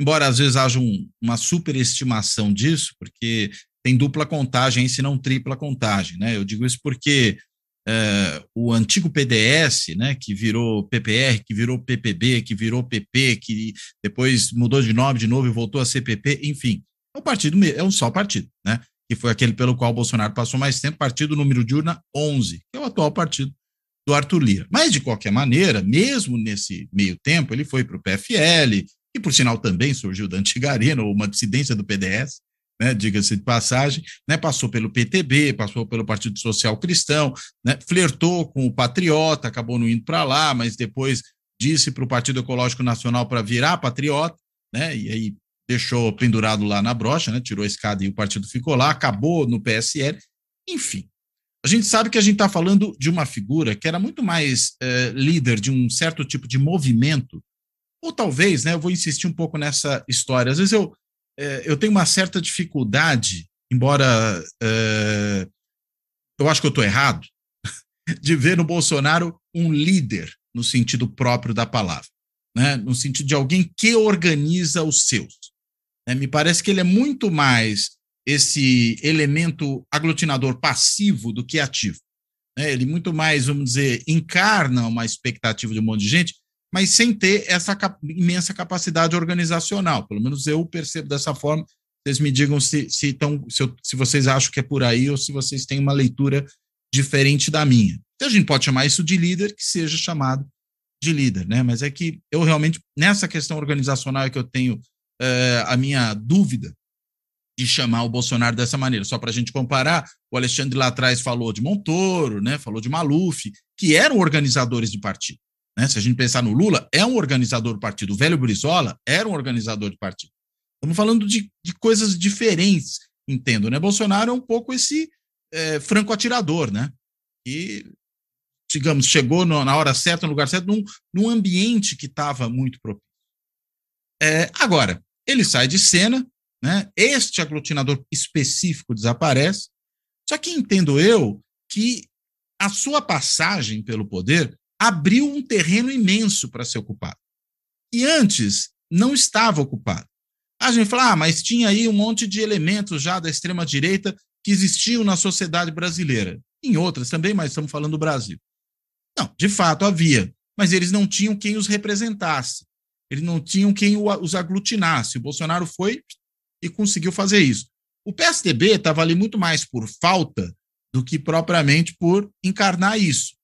embora às vezes haja uma superestimação disso, porque tem dupla contagem, se não tripla contagem, né? Eu digo isso porque o antigo PDS, né, que virou PPR, que virou PPB, que virou PP, que depois mudou de nome de novo e voltou a ser PP, enfim, é um só partido, né? Que foi aquele pelo qual o Bolsonaro passou mais tempo, partido número de urna 11, que é o atual partido do Arthur Lira. Mas, de qualquer maneira, mesmo nesse meio tempo, ele foi para o PFL, e por sinal também surgiu da antiga Arena, ou uma dissidência do PDS, né, diga-se de passagem, né, passou pelo PTB, passou pelo Partido Social Cristão, né, flertou com o Patriota, acabou não indo para lá, mas depois disse para o Partido Ecológico Nacional para virar Patriota, né, e aí deixou pendurado lá na brocha, né, tirou a escada e o partido ficou lá, acabou no PSL, enfim. A gente sabe que a gente está falando de uma figura que era muito mais líder de um certo tipo de movimento, ou talvez, né, eu vou insistir um pouco nessa história, às vezes eu tenho uma certa dificuldade, embora eu acho que eu estou errado, de ver no Bolsonaro um líder no sentido próprio da palavra, né, no sentido de alguém que organiza os seus. Me parece que ele é muito mais esse elemento aglutinador passivo do que ativo. Ele muito mais, vamos dizer, encarna uma expectativa de um monte de gente, mas sem ter essa imensa capacidade organizacional. Pelo menos eu percebo dessa forma. Vocês me digam se vocês acham que é por aí ou se vocês têm uma leitura diferente da minha. Então, a gente pode chamar isso de líder, que seja chamado de líder, né? Mas é que eu realmente, nessa questão organizacional, é que eu tenho a minha dúvida de chamar o Bolsonaro dessa maneira. Só para a gente comparar, o Alexandre lá atrás falou de Montoro, né, falou de Maluf, que eram organizadores de partido. Né? Se a gente pensar no Lula, é um organizador do partido. O velho Brizola era um organizador de partido. Estamos falando de coisas diferentes, entendo. Né? Bolsonaro é um pouco esse franco atirador, né? E, digamos, chegou na hora certa, no lugar certo, num ambiente que estava muito propício. Agora, ele sai de cena, né? Este aglutinador específico desaparece, só que entendo eu que a sua passagem pelo poder abriu um terreno imenso para ser ocupado, e antes não estava ocupado. A gente fala, mas tinha aí um monte de elementos já da extrema-direita que existiam na sociedade brasileira, em outras também, mas estamos falando do Brasil. Não, de fato havia, mas eles não tinham quem os representasse, eles não tinham quem os aglutinasse. O Bolsonaro foi e conseguiu fazer isso. O PSDB estava ali muito mais por falta do que propriamente por encarnar isso.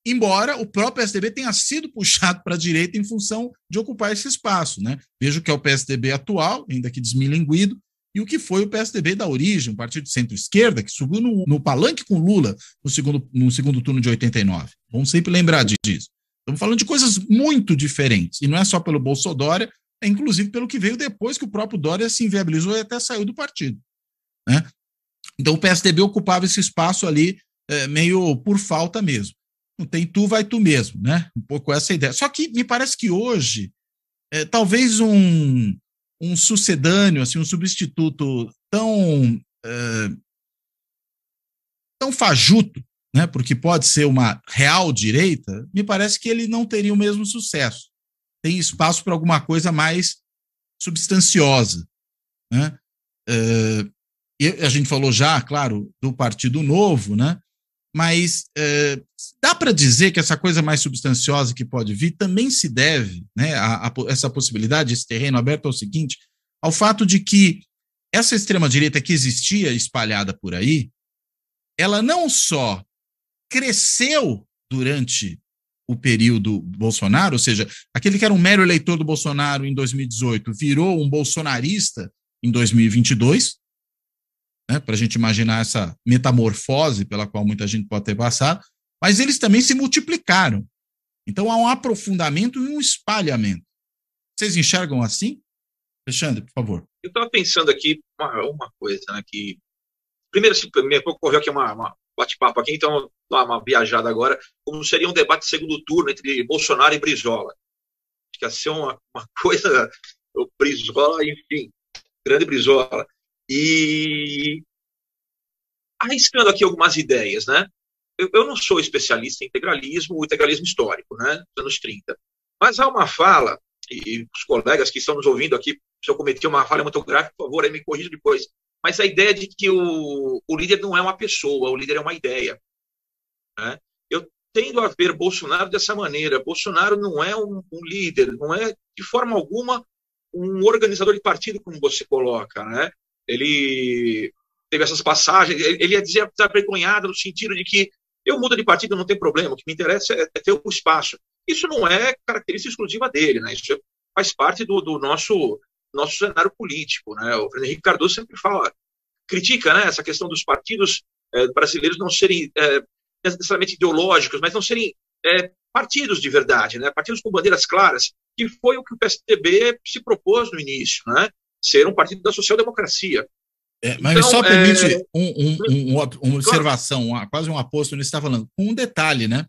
Embora o próprio PSDB tenha sido puxado para a direita em função de ocupar esse espaço, né? Veja o que é o PSDB atual, ainda que desmilinguido, e o que foi o PSDB da origem, um partido de centro-esquerda que subiu no palanque com Lula no segundo turno de 89. Vamos sempre lembrar disso. Estamos falando de coisas muito diferentes, e não é só pelo Bolsonaro, é inclusive pelo que veio depois que o próprio Dória se inviabilizou e até saiu do partido. Né? Então o PSDB ocupava esse espaço ali meio por falta mesmo. Não tem tu, vai tu mesmo, né? Um pouco essa ideia. Só que me parece que hoje, talvez um sucedâneo, assim, um substituto tão fajuto, né, porque pode ser uma real direita, me parece que ele não teria o mesmo sucesso. Tem espaço para alguma coisa mais substanciosa. Né? E a gente falou já, claro, do Partido Novo, né? Mas dá para dizer que essa coisa mais substanciosa que pode vir também se deve, né, essa possibilidade, esse terreno aberto ao seguinte, ao fato de que essa extrema-direita que existia espalhada por aí, ela não só cresceu durante o período Bolsonaro, ou seja, aquele que era um mero eleitor do Bolsonaro em 2018 virou um bolsonarista em 2022, né, para a gente imaginar essa metamorfose pela qual muita gente pode ter passado, mas eles também se multiplicaram. Então há um aprofundamento e um espalhamento. Vocês enxergam assim? Alexandre, por favor. Eu estava pensando aqui uma coisa, né, que primeiro me ocorreu aqui uma bate-papo aqui, então uma viajada agora, como seria um debate de segundo turno entre Bolsonaro e Brizola. Acho que ia ser uma coisa, o Brizola, enfim, grande Brizola. E arriscando aqui algumas ideias, né? Eu não sou especialista em integralismo, o integralismo histórico, né, dos anos 30. Mas há uma fala, e os colegas que estão nos ouvindo aqui, se eu cometi uma falha muito grave, por favor, aí me corrija depois. Mas a ideia de que o líder não é uma pessoa, o líder é uma ideia. Né? Eu tendo a ver Bolsonaro dessa maneira. Bolsonaro não é um líder, não é de forma alguma um organizador de partido, como você coloca. Né? Ele teve essas passagens, ele ia dizer desavergonhado no sentido de que eu mudo de partido, não tem problema, o que me interessa é ter o espaço. Isso não é característica exclusiva dele, né? Isso faz parte do nosso cenário político. Né? O Fernando Henrique Cardoso sempre critica, né, essa questão dos partidos brasileiros não serem necessariamente ideológicos, mas não serem partidos de verdade, né? Partidos com bandeiras claras, que foi o que o PSDB se propôs no início, né? Ser um partido da social-democracia. Mas então, só permite uma observação, quase um aposto nisso que você está falando, com um detalhe, né?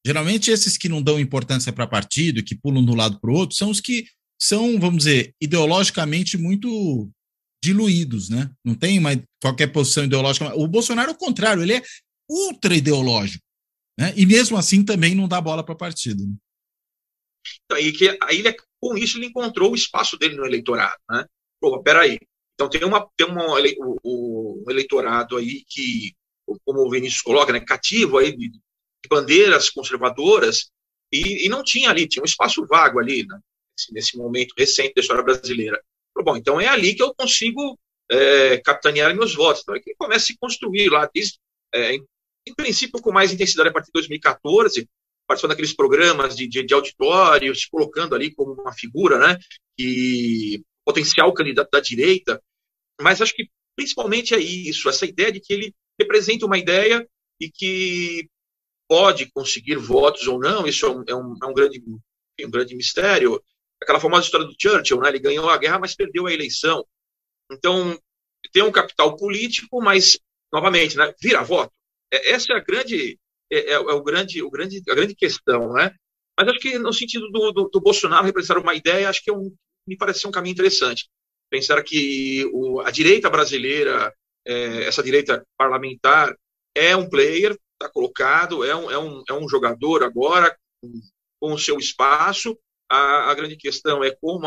Geralmente esses que não dão importância para partido, que pulam de um lado para o outro, são os que são, vamos dizer, ideologicamente muito diluídos, né? Não tem mais qualquer posição ideológica. O Bolsonaro, ao contrário, ele é ultra ideológico, né? E mesmo assim também não dá bola para partido. Né? Então, aí com isso ele encontrou o espaço dele no eleitorado, né? Pô, peraí. Então tem um eleitorado aí que, como o Vinícius coloca, né, cativo aí de bandeiras conservadoras, e não tinha ali, tinha um espaço vago ali, né, nesse momento recente da história brasileira. Bom, então é ali que eu consigo capitanear meus votos. Então é que começa a se construir lá, em princípio com mais intensidade a partir de 2014, participando daqueles programas de auditório, se colocando ali como uma figura, né, que potencial candidato da direita, mas acho que principalmente é isso, essa ideia de que ele representa uma ideia e que pode conseguir votos ou não, isso é um grande mistério. Aquela famosa história do Churchill, né? Ele ganhou a guerra, mas perdeu a eleição. Então, tem um capital político, mas, novamente, né, vira voto. Essa é a grande questão, né? Mas acho que no sentido do Bolsonaro representar uma ideia, acho que me parece um caminho interessante. Pensar que a direita brasileira, essa direita parlamentar, é um player, está colocado, é um jogador agora com o seu espaço. A grande questão é como,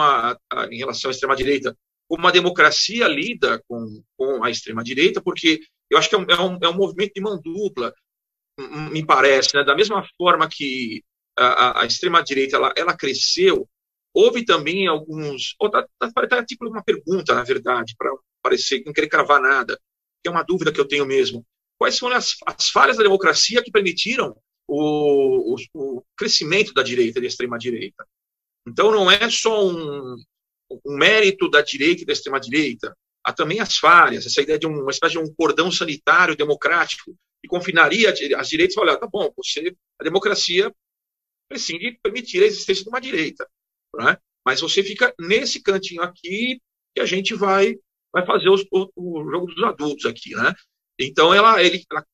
em relação à extrema-direita, como a democracia lida com a extrema-direita, porque eu acho que é um movimento de mão dupla, me parece, né? Da mesma forma que a extrema-direita ela cresceu, houve também alguns... Tá tipo uma pergunta, na verdade, para parecer que não querer cravar nada, que é uma dúvida que eu tenho mesmo. Quais foram as falhas da democracia que permitiram o crescimento da direita e da extrema-direita? Então, não é só um mérito da direita e da extrema-direita, há também as falhas, essa ideia de uma espécie de um cordão sanitário democrático que confinaria as direitas e olha, tá bom, a democracia prescinde permitir a existência de uma direita, né? Mas você fica nesse cantinho aqui que a gente vai fazer o jogo dos adultos aqui, né? Então, ela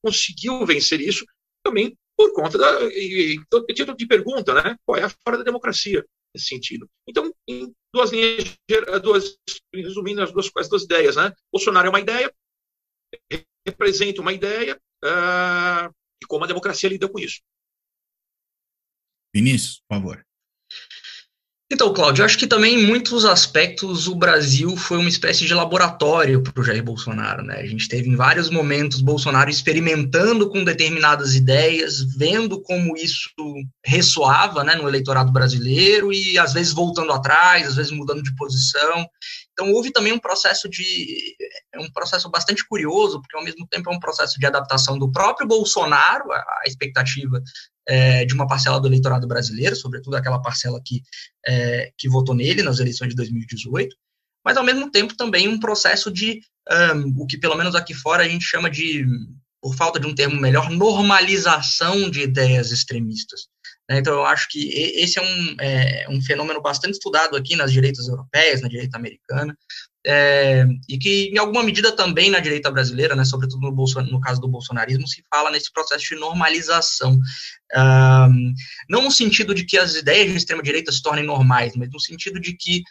conseguiu vencer isso também por conta do título de pergunta, né? Qual é a falha da democracia nesse sentido? Então, em resumindo as duas ideias, né? Bolsonaro é uma ideia, representa uma ideia, e como a democracia lida com isso. Vinícius, por favor. Então, Cláudio, eu acho que também em muitos aspectos o Brasil foi uma espécie de laboratório para o Jair Bolsonaro, né? A gente teve em vários momentos Bolsonaro experimentando com determinadas ideias, vendo como isso ressoava, né, no eleitorado brasileiro e às vezes voltando atrás, às vezes mudando de posição. Então houve também um processo bastante curioso, porque ao mesmo tempo é um processo de adaptação do próprio Bolsonaro à expectativa de uma parcela do eleitorado brasileiro, sobretudo aquela parcela que votou nele nas eleições de 2018, mas ao mesmo tempo também um processo de, o que pelo menos aqui fora a gente chama de, por falta de um termo melhor, normalização de ideias extremistas. Então, eu acho que esse é um fenômeno bastante estudado aqui nas direitas europeias, na direita americana, e que, em alguma medida, também na direita brasileira, né, sobretudo no caso do bolsonarismo, se fala nesse processo de normalização. Não no sentido de que as ideias de extrema-direita se tornem normais, mas no sentido de que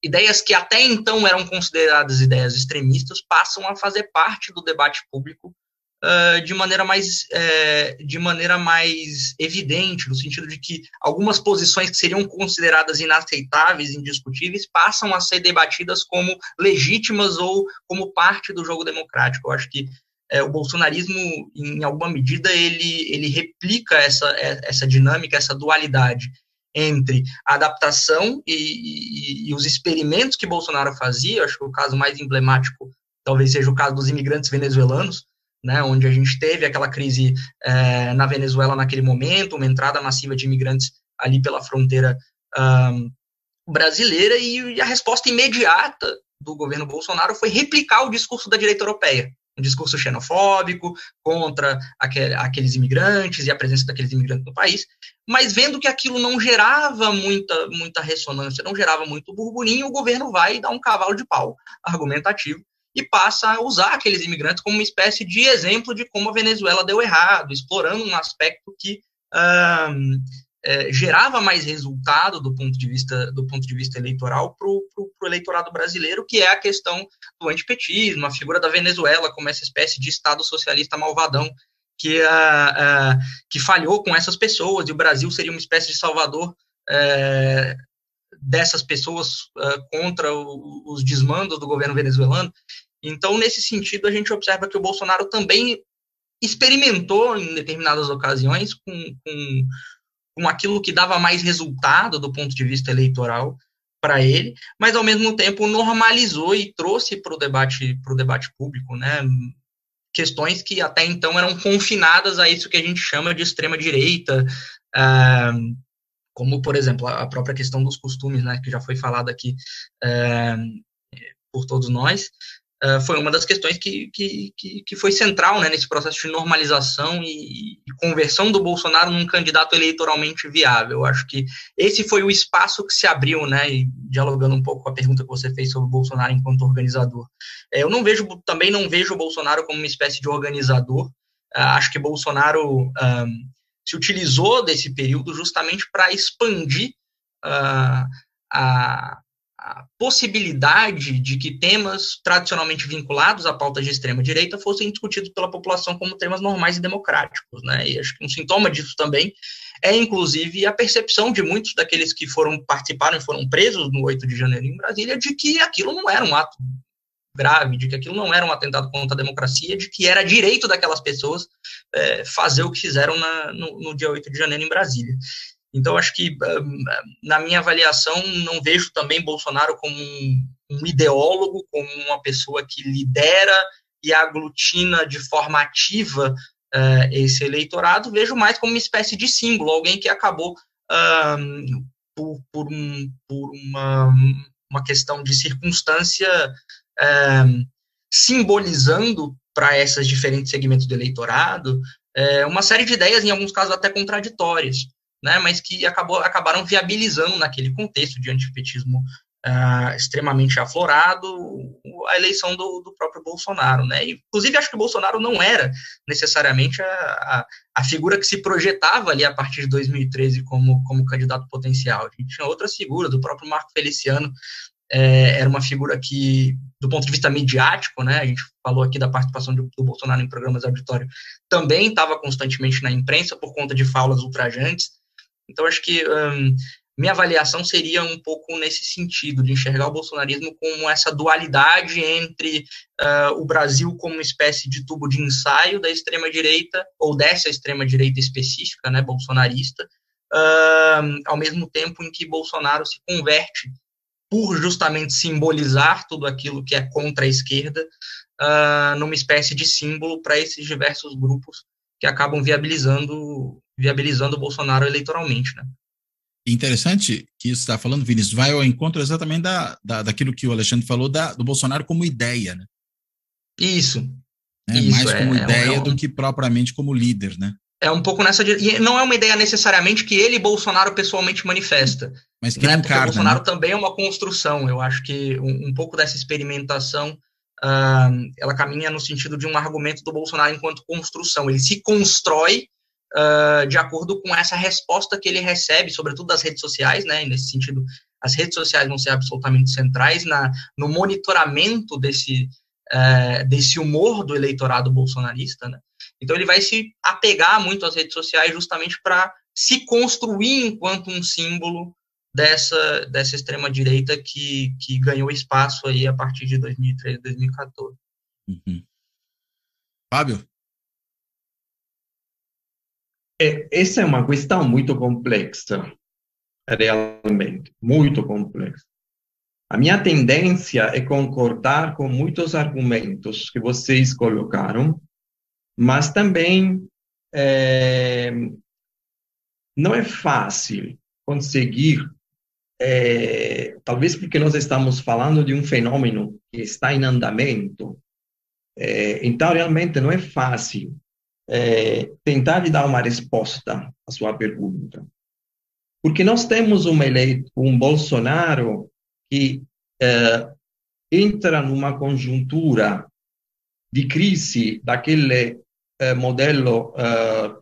ideias que até então eram consideradas ideias extremistas passam a fazer parte do debate público de maneira mais evidente, no sentido de que algumas posições que seriam consideradas inaceitáveis, indiscutíveis, passam a ser debatidas como legítimas ou como parte do jogo democrático. Eu acho que o bolsonarismo, em alguma medida, ele replica essa dinâmica, essa dualidade entre a adaptação e os experimentos que Bolsonaro fazia. Eu acho que o caso mais emblemático talvez seja o caso dos imigrantes venezuelanos, né, onde a gente teve aquela crise na Venezuela naquele momento, uma entrada massiva de imigrantes ali pela fronteira brasileira, e a resposta imediata do governo Bolsonaro foi replicar o discurso da direita europeia, um discurso xenofóbico contra aqueles imigrantes e a presença daqueles imigrantes no país, mas vendo que aquilo não gerava muita ressonância, não gerava muito burburinho, o governo vai dar um cavalo de pau argumentativo e passa a usar aqueles imigrantes como uma espécie de exemplo de como a Venezuela deu errado, explorando um aspecto que gerava mais resultado do ponto de vista eleitoral para o eleitorado brasileiro, que é a questão do antipetismo, a figura da Venezuela como essa espécie de Estado socialista malvadão que falhou com essas pessoas, e o Brasil seria uma espécie de salvador dessas pessoas contra os desmandos do governo venezuelano. Então, nesse sentido, a gente observa que o Bolsonaro também experimentou, em determinadas ocasiões, com aquilo que dava mais resultado do ponto de vista eleitoral para ele, mas, ao mesmo tempo, normalizou e trouxe para o debate público, né, questões que até então eram confinadas a isso que a gente chama de extrema-direita, como, por exemplo, a própria questão dos costumes, né, que já foi falada aqui por todos nós, foi uma das questões que foi central, né, nesse processo de normalização e conversão do Bolsonaro num candidato eleitoralmente viável. Eu acho que esse foi o espaço que se abriu, né, e dialogando um pouco com a pergunta que você fez sobre o Bolsonaro enquanto organizador. Eu também não vejo o Bolsonaro como uma espécie de organizador. Acho que Bolsonaro se utilizou desse período justamente para expandir a possibilidade de que temas tradicionalmente vinculados à pauta de extrema-direita fossem discutidos pela população como temas normais e democráticos, né? E acho que um sintoma disso também é, inclusive, a percepção de muitos daqueles que participaram e foram presos no 8 de janeiro em Brasília, de que aquilo não era um ato grave, de que aquilo não era um atentado contra a democracia, de que era direito daquelas pessoas fazer o que fizeram no dia 8 de janeiro em Brasília. Então, acho que, na minha avaliação, não vejo também Bolsonaro como um ideólogo, como uma pessoa que lidera e aglutina de forma ativa esse eleitorado. Vejo mais como uma espécie de símbolo, alguém que acabou, por uma questão de circunstância, simbolizando para esses diferentes segmentos do eleitorado uma série de ideias, em alguns casos até contraditórias, né, mas que acabaram viabilizando naquele contexto de antipetismo extremamente aflorado a eleição do próprio Bolsonaro, né? Inclusive, acho que o Bolsonaro não era necessariamente a figura que se projetava ali a partir de 2013 como candidato potencial. A gente tinha outras figuras, do próprio Marco Feliciano, era uma figura que, do ponto de vista midiático, né, a gente falou aqui da participação do Bolsonaro em programas de auditório, também estava constantemente na imprensa por conta de falas ultrajantes. Então, acho que minha avaliação seria um pouco nesse sentido, de enxergar o bolsonarismo como essa dualidade entre o Brasil como uma espécie de tubo de ensaio da extrema-direita, ou dessa extrema-direita específica, né, bolsonarista, ao mesmo tempo em que Bolsonaro se converte, por justamente simbolizar tudo aquilo que é contra a esquerda, numa espécie de símbolo para esses diversos grupos que acabam viabilizando o Bolsonaro eleitoralmente, né? Interessante que isso está falando, Vinícius, vai ao encontro exatamente daquilo que o Alexandre falou do Bolsonaro como ideia, né? Isso. Mais como ideia do que propriamente como líder, né? É um pouco nessa... E não é uma ideia necessariamente que ele, Bolsonaro, pessoalmente manifesta. Mas que ele encarna, porque o Bolsonaro, né? também é uma construção. Eu acho que um pouco dessa experimentação, ela caminha no sentido de um argumento do Bolsonaro enquanto construção. Ele se constrói de acordo com essa resposta que ele recebe, sobretudo das redes sociais, né? E nesse sentido, as redes sociais vão ser absolutamente centrais no monitoramento desse humor do eleitorado bolsonarista, né? Então ele vai se apegar muito às redes sociais justamente para se construir enquanto um símbolo dessa extrema-direita que ganhou espaço aí a partir de 2013, 2014. Uhum. Fábio? Essa é uma questão muito complexa, realmente, muito complexa. A minha tendência é concordar com muitos argumentos que vocês colocaram, mas também não é fácil conseguir, talvez porque nós estamos falando de um fenômeno que está em andamento, então realmente não é fácil tentar lhe dar uma resposta à sua pergunta. Porque nós temos um Bolsonaro que entra numa conjuntura de crise daquele modelo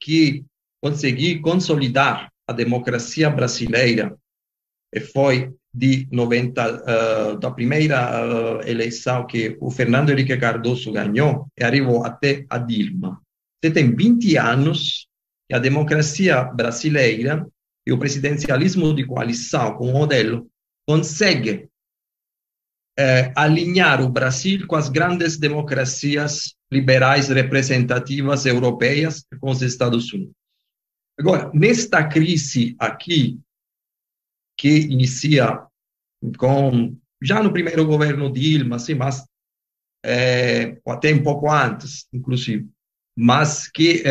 que conseguiu consolidar a democracia brasileira, e foi da primeira eleição que o Fernando Henrique Cardoso ganhou e arrivou até a Dilma. Você tem 20 anos que a democracia brasileira e o presidencialismo de coalição com o modelo consegue alinhar o Brasil com as grandes democracias liberais representativas europeias e com os Estados Unidos. Agora, nesta crise aqui, que inicia já no primeiro governo Dilma, assim, mas até um pouco antes, inclusive, mas que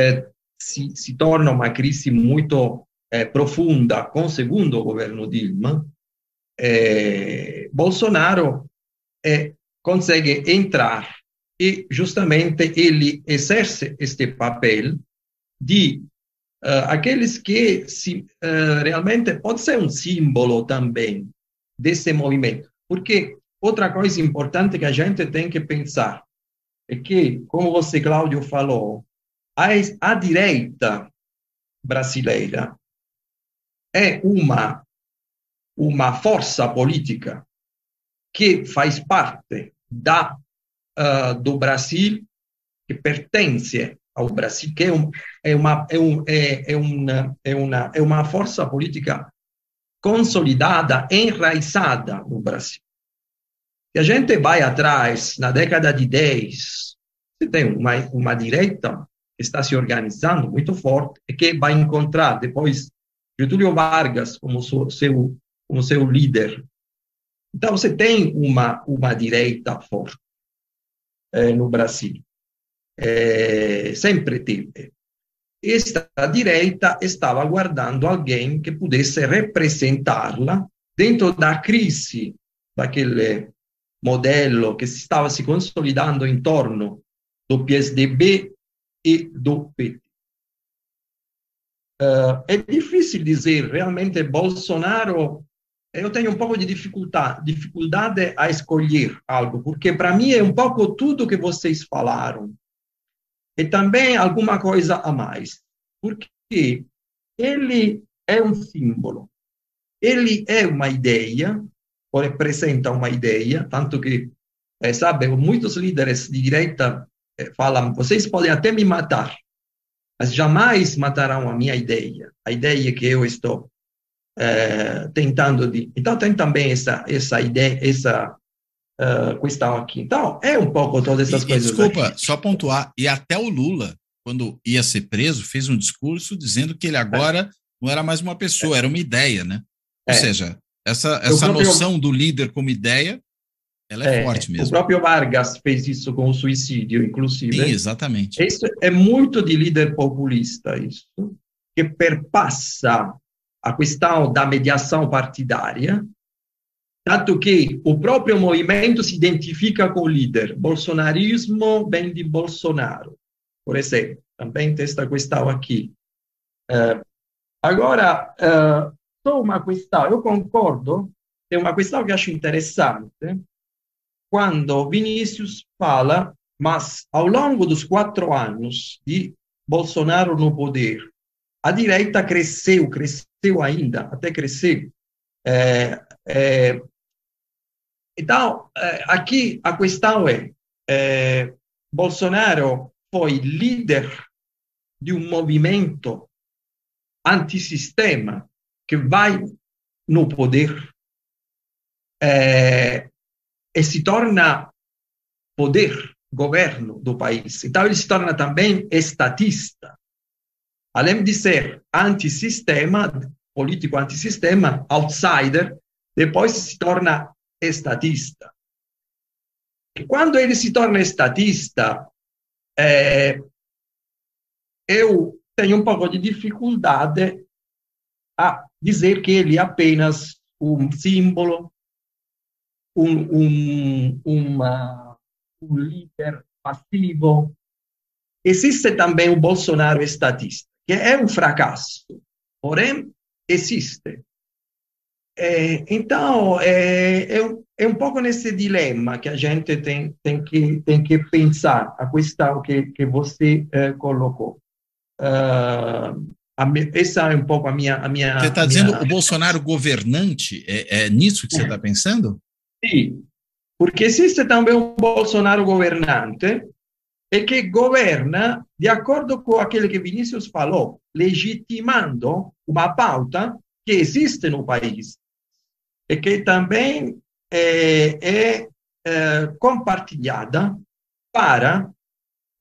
se torna uma crise muito profunda com o segundo governo Dilma, Bolsonaro consegue entrar e justamente ele exerce este papel de aqueles que realmente pode ser um símbolo também desse movimento, porque outra coisa importante que a gente tem que pensar é que, como você, Cláudio, falou, a direita brasileira é uma força política que faz parte do Brasil, que pertence ao Brasil, que é uma força política consolidada, enraizada no Brasil. Se a gente vai atrás, na década de 10, você tem uma direita que está se organizando muito forte e que vai encontrar depois Getúlio Vargas como seu líder. Então, você tem uma direita forte no Brasil. Sempre teve. Esta direita estava aguardando alguém que pudesse representá-la dentro da crise daquele modelo que estava se consolidando em torno do PSDB e do PT. É difícil dizer, realmente, Bolsonaro, eu tenho um pouco de dificuldade a escolher algo, porque para mim é um pouco tudo que vocês falaram, e também alguma coisa a mais, porque ele é um símbolo, ele é uma ideia, ou representa uma ideia, tanto que, sabe, muitos líderes de direita falam, vocês podem até me matar, mas jamais matarão a minha ideia, a ideia que eu estou tentando de... Então, tem também essa ideia, essa questão aqui. Então, é um pouco todas essas coisas. Desculpa, aqui. Só pontuar, e até o Lula, quando ia ser preso, fez um discurso dizendo que ele agora não era mais uma pessoa, era uma ideia, né? Ou seja, essa noção do líder como ideia, ela é forte mesmo. O próprio Vargas fez isso com o suicídio, inclusive. Sim, exatamente. Isso é muito de líder populista, isso, que perpassa a questão da mediação partidária, tanto que o próprio movimento se identifica com o líder. Bolsonarismo vem de Bolsonaro, por exemplo. Também tem esta questão aqui. Agora, só uma questão, eu concordo, tem uma questão que acho interessante, quando Vinícius fala, mas ao longo dos 4 anos de Bolsonaro no poder, a direita cresceu ainda, até crescer. Então, aqui a questão é, Bolsonaro foi líder de um movimento antissistema que vai no poder e se torna poder, governo do país. Então, ele se torna também estatista. Além de ser antissistema, político antissistema, outsider, depois se torna estatista. E quando ele se torna estatista, eu tenho um pouco de dificuldade a dizer que ele é apenas um símbolo, um líder passivo. Existe também o Bolsonaro estatista, que é um fracasso, porém existe. Então, é um pouco nesse dilema que a gente tem que pensar, a questão que você colocou. Essa é um pouco a minha... Você está dizendo o Bolsonaro governante? É nisso que você está pensando? Sim, porque existe também um Bolsonaro governante e que governa de acordo com aquilo que Vinícius falou, legitimando uma pauta que existe no país e que também é compartilhada para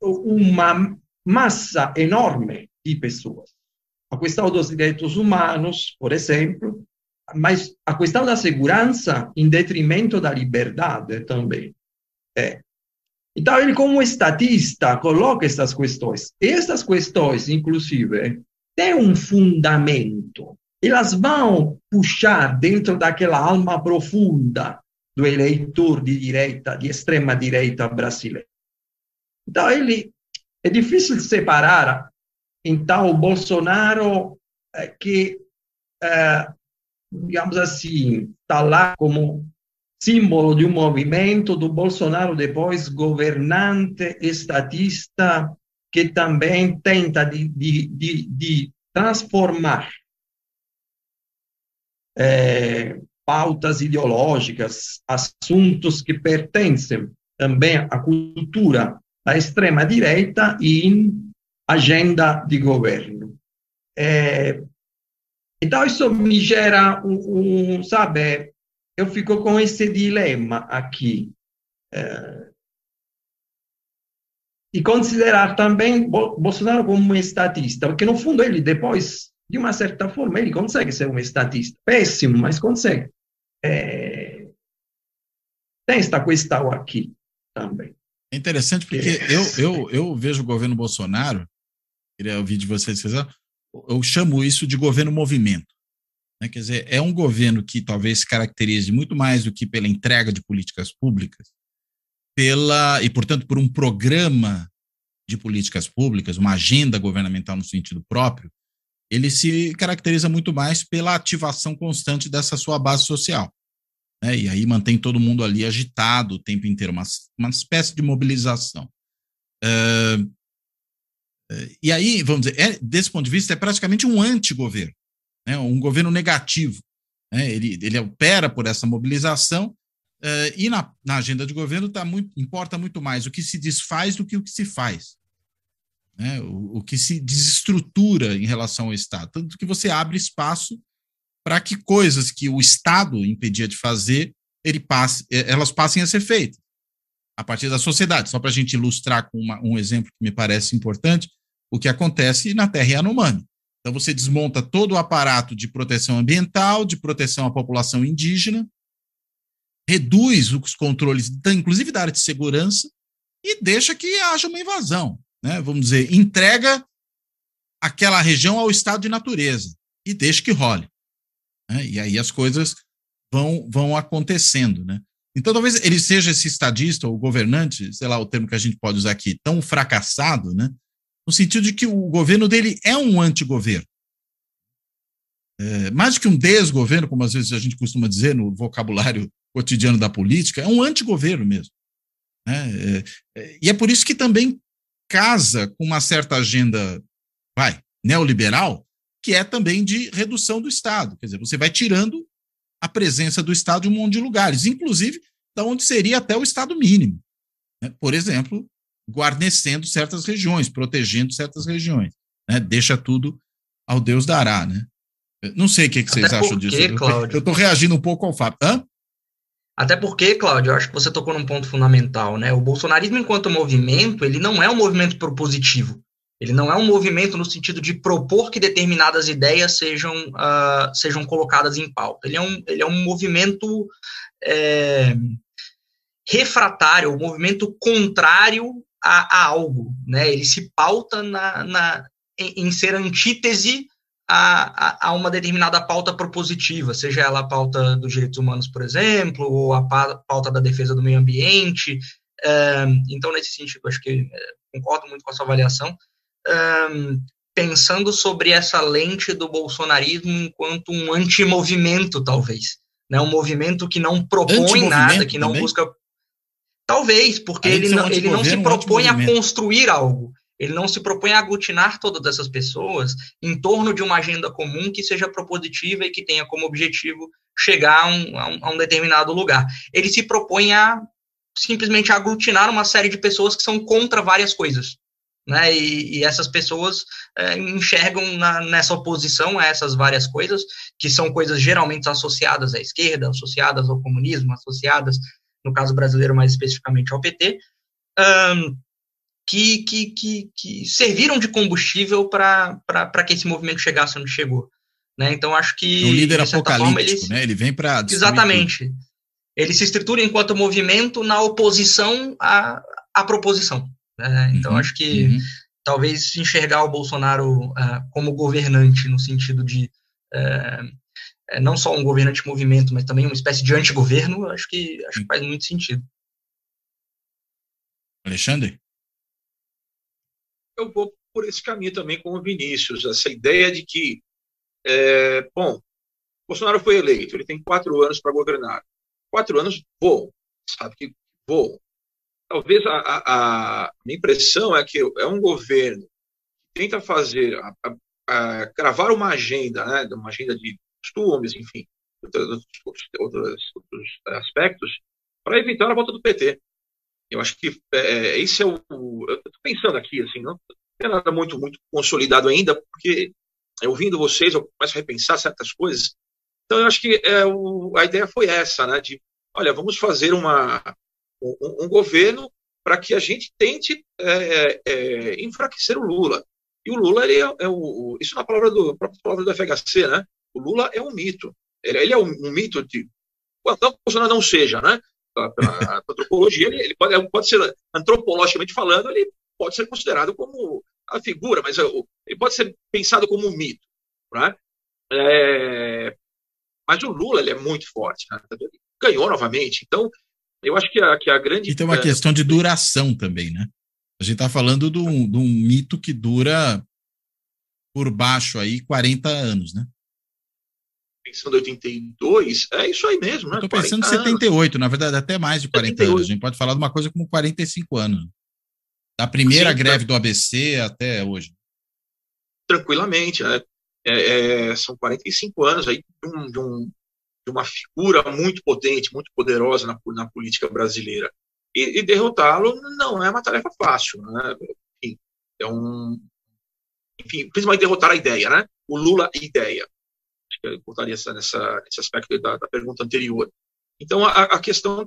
uma massa enorme de pessoas. A questão dos direitos humanos, por exemplo, mas a questão da segurança em detrimento da liberdade também. Então, ele, como estatista, coloca essas questões. E essas questões, inclusive, têm um fundamento. Elas vão puxar dentro daquela alma profunda do eleitor de direita, de extrema-direita brasileira. Então, é difícil separar, então, o Bolsonaro que, digamos assim, está lá como símbolo de um movimento, do Bolsonaro depois governante, estatista, que também tenta de transformar pautas ideológicas, assuntos que pertencem também à cultura da extrema-direita em agenda de governo. Então, isso me gera sabe, eu fico com esse dilema aqui. E considerar também Bolsonaro como um estatista, porque, no fundo, ele depois, de uma certa forma, ele consegue ser um estatista. Péssimo, mas consegue. Tem esta questão aqui também. É interessante porque eu vejo o governo Bolsonaro, queria ouvir de vocês, eu chamo isso de governo movimento. Né? Quer dizer, é um governo que talvez se caracterize muito mais do que pela entrega de políticas públicas, e, portanto, por um programa de políticas públicas, uma agenda governamental no sentido próprio, ele se caracteriza muito mais pela ativação constante dessa sua base social. Né? E aí mantém todo mundo ali agitado o tempo inteiro, uma espécie de mobilização. E aí, vamos dizer, desse ponto de vista, é praticamente um antigoverno, né? Um governo negativo. Né? Ele opera por essa mobilização e na agenda de governo importa muito mais o que se desfaz do que o que se faz. Né? O que se desestrutura em relação ao Estado. Tanto que você abre espaço para que coisas que o Estado impedia de fazer, elas passem a ser feitas a partir da sociedade. Só para a gente ilustrar com um exemplo que me parece importante, o que acontece na Terra Yanomami. Então, você desmonta todo o aparato de proteção ambiental, de proteção à população indígena, reduz os controles, inclusive da área de segurança, e deixa que haja uma invasão. Né? Vamos dizer, entrega aquela região ao estado de natureza e deixa que role. né? E aí as coisas vão acontecendo, né? Então, talvez ele seja esse estadista ou governante, sei lá o termo que a gente pode usar aqui, tão fracassado, né? No sentido de que o governo dele é um antigoverno. Mais do que um desgoverno, como às vezes a gente costuma dizer no vocabulário cotidiano da política, é um antigoverno mesmo, né? E é por isso que também casa com uma certa agenda, neoliberal, que é também de redução do Estado. Quer dizer, você vai tirando a presença do Estado em um monte de lugares, inclusive da onde seria até o Estado mínimo, né? Por exemplo, guarnecendo certas regiões, protegendo certas regiões, né? Deixa tudo ao Deus dará, né? Não sei o que vocês acham disso. Eu estou reagindo um pouco ao fato. Até porque, Cláudio, eu acho que você tocou num ponto fundamental, né? O bolsonarismo, enquanto movimento, ele não é um movimento propositivo. Ele não é um movimento no sentido de propor que determinadas ideias sejam colocadas em pauta. Ele é um movimento refratário, um movimento contrário a algo, né? Ele se pauta em ser antítese a uma determinada pauta propositiva, seja ela a pauta dos direitos humanos, por exemplo, ou a pauta da defesa do meio ambiente. Então, nesse sentido, acho que concordo muito com a sua avaliação. Pensando sobre essa lente do bolsonarismo enquanto um antimovimento, talvez, né? Um movimento que não propõe nada, que não busca... Talvez, porque ele não se propõe a construir algo. Ele não se propõe a aglutinar todas essas pessoas em torno de uma agenda comum que seja propositiva e que tenha como objetivo chegar a um determinado lugar. Ele se propõe a simplesmente aglutinar uma série de pessoas que são contra várias coisas, né? E essas pessoas enxergam nessa oposição a essas várias coisas, que são coisas geralmente associadas à esquerda, associadas ao comunismo, associadas, no caso brasileiro, mais especificamente ao PT, que serviram de combustível para que esse movimento chegasse onde chegou, né? Então, acho que... Um líder apocalíptico, né? Ele vem para... Exatamente. Ele se estrutura enquanto movimento na oposição à proposição, né? Então, acho que talvez enxergar o Bolsonaro como governante, no sentido de não só um governante movimento, mas também uma espécie de antigoverno, acho que faz muito sentido. Alexandre? Eu vou por esse caminho também com o Vinícius, essa ideia de que, Bolsonaro foi eleito, ele tem 4 anos para governar. 4 anos voam, sabe que voam. Talvez a minha impressão é que é um governo que tenta fazer, cravar uma agenda, né, uma agenda de costumes, enfim, outros aspectos, para evitar a volta do PT. Eu acho que esse é eu estou pensando aqui, assim, não é nada muito consolidado ainda, porque ouvindo vocês eu começo a repensar certas coisas. Então eu acho que a ideia foi essa, né, de, olha, vamos fazer um governo para que a gente tente enfraquecer o Lula. E o Lula, ele isso na própria palavra do FHC, né? O Lula é um mito. Ele é um mito de... Não que o Bolsonaro não seja, né? Para a antropologia, ele pode ser, antropologicamente falando, ele pode ser considerado como a figura, mas ele pode ser pensado como um mito, né? Mas o Lula, ele é muito forte, né? Ele ganhou novamente. Então, eu acho que a grande... E tem uma questão de duração também, né? A gente está falando de um mito que dura por baixo aí 40 anos, né? Pensando em 82, é isso aí mesmo, né? Estou pensando em 78, na verdade, até mais de 40 78. anos. A gente pode falar de uma coisa como 45 anos. Da primeira greve do ABC até hoje. Tranquilamente, né? São 45 anos aí de uma figura muito potente, muito poderosa na política brasileira. E derrotá-lo não é uma tarefa fácil, né? Enfim, principalmente derrotar a ideia, né? O Lula ideia. Acho que eu botaria nesse aspecto da pergunta anterior. Então, a questão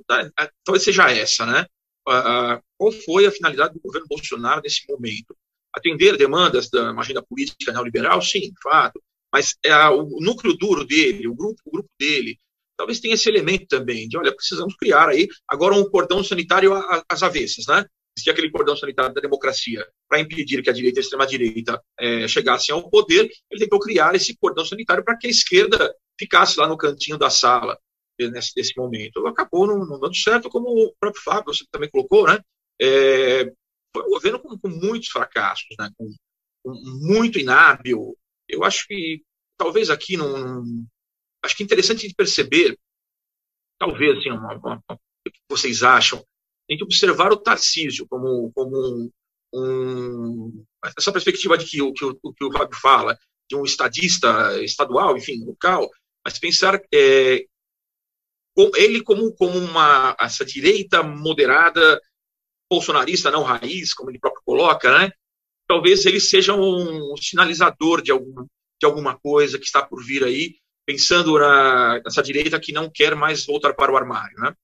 talvez seja essa, né? Qual foi a finalidade do governo Bolsonaro nesse momento? Atender demandas da agenda política neoliberal? Sim, de fato. Mas o núcleo duro dele, o grupo dele, talvez tenha esse elemento também de, olha, precisamos criar aí agora um cordão sanitário às avessas, né? existia aquele cordão sanitário da democracia para impedir que a direita e a extrema-direita chegassem ao poder, ele tentou criar esse cordão sanitário para que a esquerda ficasse lá no cantinho da sala nesse momento. Acabou não dando certo, como o próprio Fábio, você também colocou, né? Foi um governo com muitos fracassos, né? Com muito inábil. Eu acho que talvez aqui acho que é interessante de perceber, talvez assim, o que vocês acham, tem que observar o Tarcísio como essa perspectiva de que o Fábio fala, de um estadista estadual, enfim, local, mas pensar ele como essa direita moderada, bolsonarista não raiz, como ele próprio coloca, né? Talvez ele seja um sinalizador de alguma coisa que está por vir aí, pensando nessa direita que não quer mais voltar para o armário, né?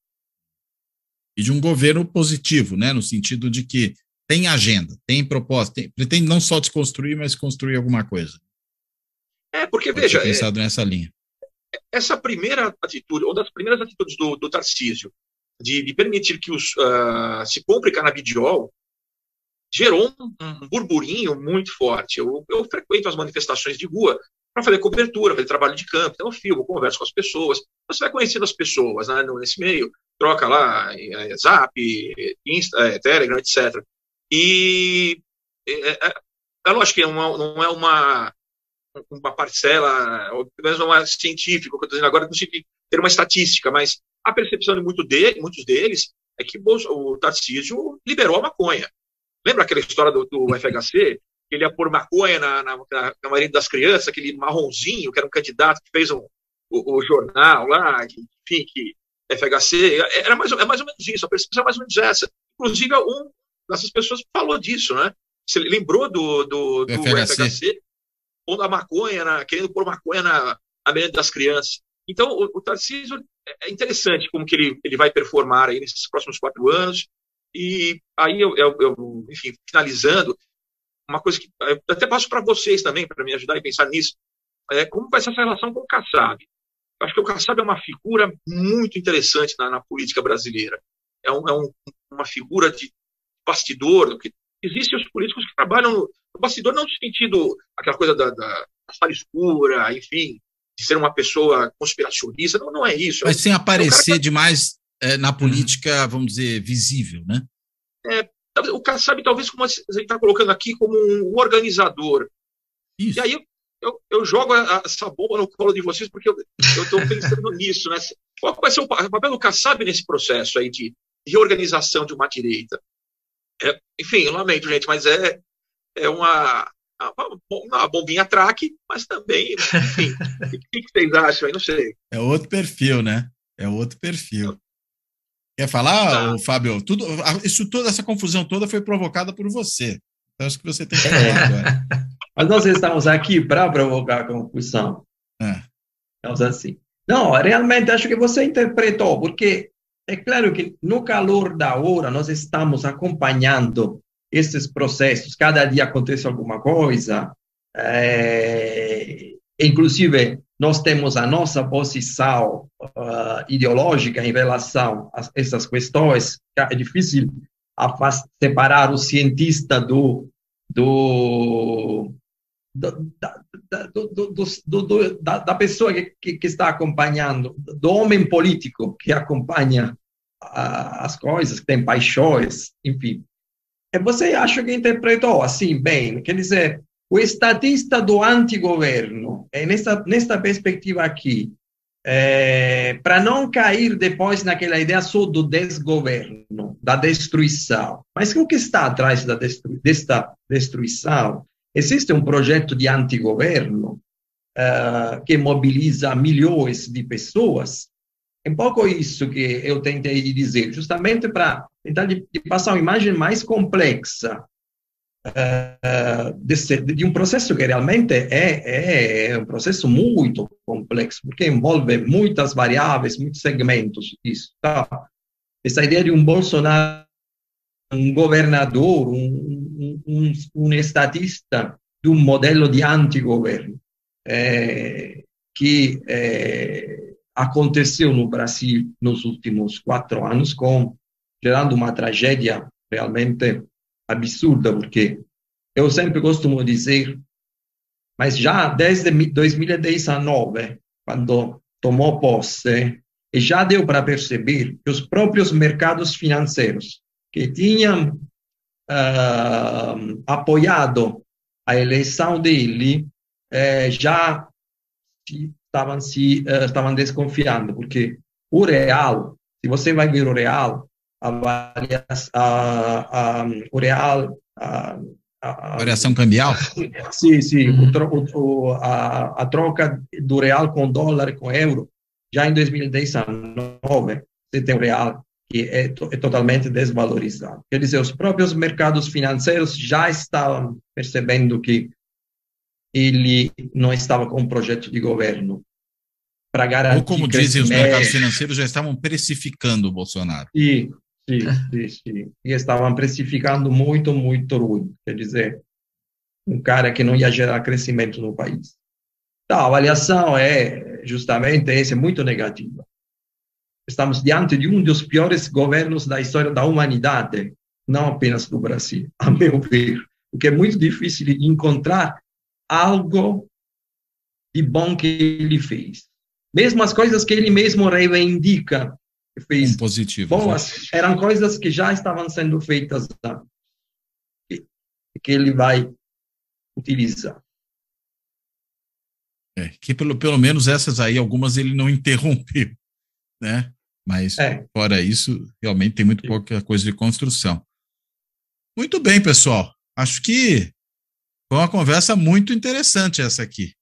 E de um governo positivo, né? No sentido de que tem agenda, tem proposta, pretende não só desconstruir, mas construir alguma coisa. Porque, pode veja... pensado nessa linha. Essa primeira atitude, uma das primeiras atitudes do Tarcísio, de permitir que se compre canabidiol, gerou um burburinho muito forte. Eu frequento as manifestações de rua para fazer cobertura, fazer trabalho de campo, então eu filmo, converso com as pessoas, você vai conhecendo as pessoas, né, nesse meio, troca lá Zap, Insta, Telegram, etc. E é lógico que não é uma parcela, ou pelo menos não é científico, o que eu estou dizendo agora, não consigo ter uma estatística, mas a percepção de muitos deles é que o Tarcísio liberou a maconha. Lembra aquela história do FHC? Que ele ia pôr maconha na maioria das crianças, aquele marronzinho, que era um candidato que fez o jornal lá, enfim, que FHC, é mais ou menos isso, a percepção é mais ou menos essa. Inclusive, dessas pessoas falou disso, né? Você lembrou do FHC, pondo a maconha, querendo pôr maconha na mente das crianças. Então, o Tarcísio é interessante como que ele vai performar aí nesses próximos 4 anos. E aí, enfim, finalizando, uma coisa que eu até passo para vocês também, para me ajudar a pensar nisso, como vai ser essa relação com o Kassab. Eu acho que o Kassab é uma figura muito interessante na política brasileira. É uma figura de bastidor, que existem os políticos que trabalham no bastidor, não no sentido, aquela coisa da sala escura, enfim, de ser uma pessoa conspiracionista, não é isso. Mas sem aparecer demais na política, vamos dizer, visível, né? O Kassab, talvez, como você está colocando aqui, como um organizador. Isso. E aí eu jogo essa bomba no colo de vocês, porque eu estou pensando nisso, né? Qual vai ser o papel do Kassab nesse processo aí de reorganização de uma direita? Enfim, eu lamento, gente, mas é uma bombinha traque, mas também, enfim, o que vocês acham aí? Não sei. É outro perfil, né? É outro perfil. Quer falar, Fábio? Essa confusão toda foi provocada por você. Então, acho que você tem que falar agora. Mas nós estamos aqui para provocar confusão. Estamos assim. Não, realmente acho que você interpretou, porque é claro que no calor da hora nós estamos acompanhando esses processos. Cada dia acontece alguma coisa. Inclusive, nós temos a nossa posição ideológica em relação a essas questões. É difícil separar o cientista da pessoa que está acompanhando, do homem político que acompanha as coisas, que tem paixões, enfim. E você acha que interpretou assim bem? Quer dizer, o estatista do antigoverno, nesta perspectiva aqui, para não cair depois naquela ideia só do desgoverno, da destruição. Mas o que está atrás desta destruição? Existe um projeto de antigoverno que mobiliza milhões de pessoas. É um pouco isso que eu tentei dizer, justamente para tentar de passar uma imagem mais complexa de um processo que realmente é um processo muito complexo, porque envolve muitas variáveis, muitos segmentos disso. Tá? Essa ideia de um Bolsonaro, um governador, um estatista de um modelo de antigoverno que aconteceu no Brasil nos últimos 4 anos, gerando uma tragédia realmente absurda, porque eu sempre costumo dizer, mas já desde 2019, quando tomou posse, e já deu para perceber que os próprios mercados financeiros que tinham apoiado a eleição dele já estavam desconfiando, porque o real, se você vai ver o real, variação cambial? Sim, sim. A troca do real com dólar, com euro, já em 2019, você tem o real que é totalmente desvalorizado. Quer dizer, os próprios mercados financeiros já estavam percebendo que ele não estava com um projeto de governo para garantir. Ou como dizem os mercados financeiros, já estavam precificando o Bolsonaro. Sim. E estavam precificando muito, muito ruim. Quer dizer, um cara que não ia gerar crescimento no país. Então, a avaliação é justamente essa, muito negativa. Estamos diante de um dos piores governos da história da humanidade, não apenas do Brasil, a meu ver. Porque é muito difícil de encontrar algo de bom que ele fez. Mesmo as coisas que ele mesmo reivindica, fez positivo, boas, eram coisas que já estavam sendo feitas antes, que ele vai utilizar. Que pelo menos essas aí, algumas ele não interrompeu, né? Mas fora isso, realmente tem muito pouca coisa de construção. Muito bem, pessoal. Acho que foi uma conversa muito interessante essa aqui.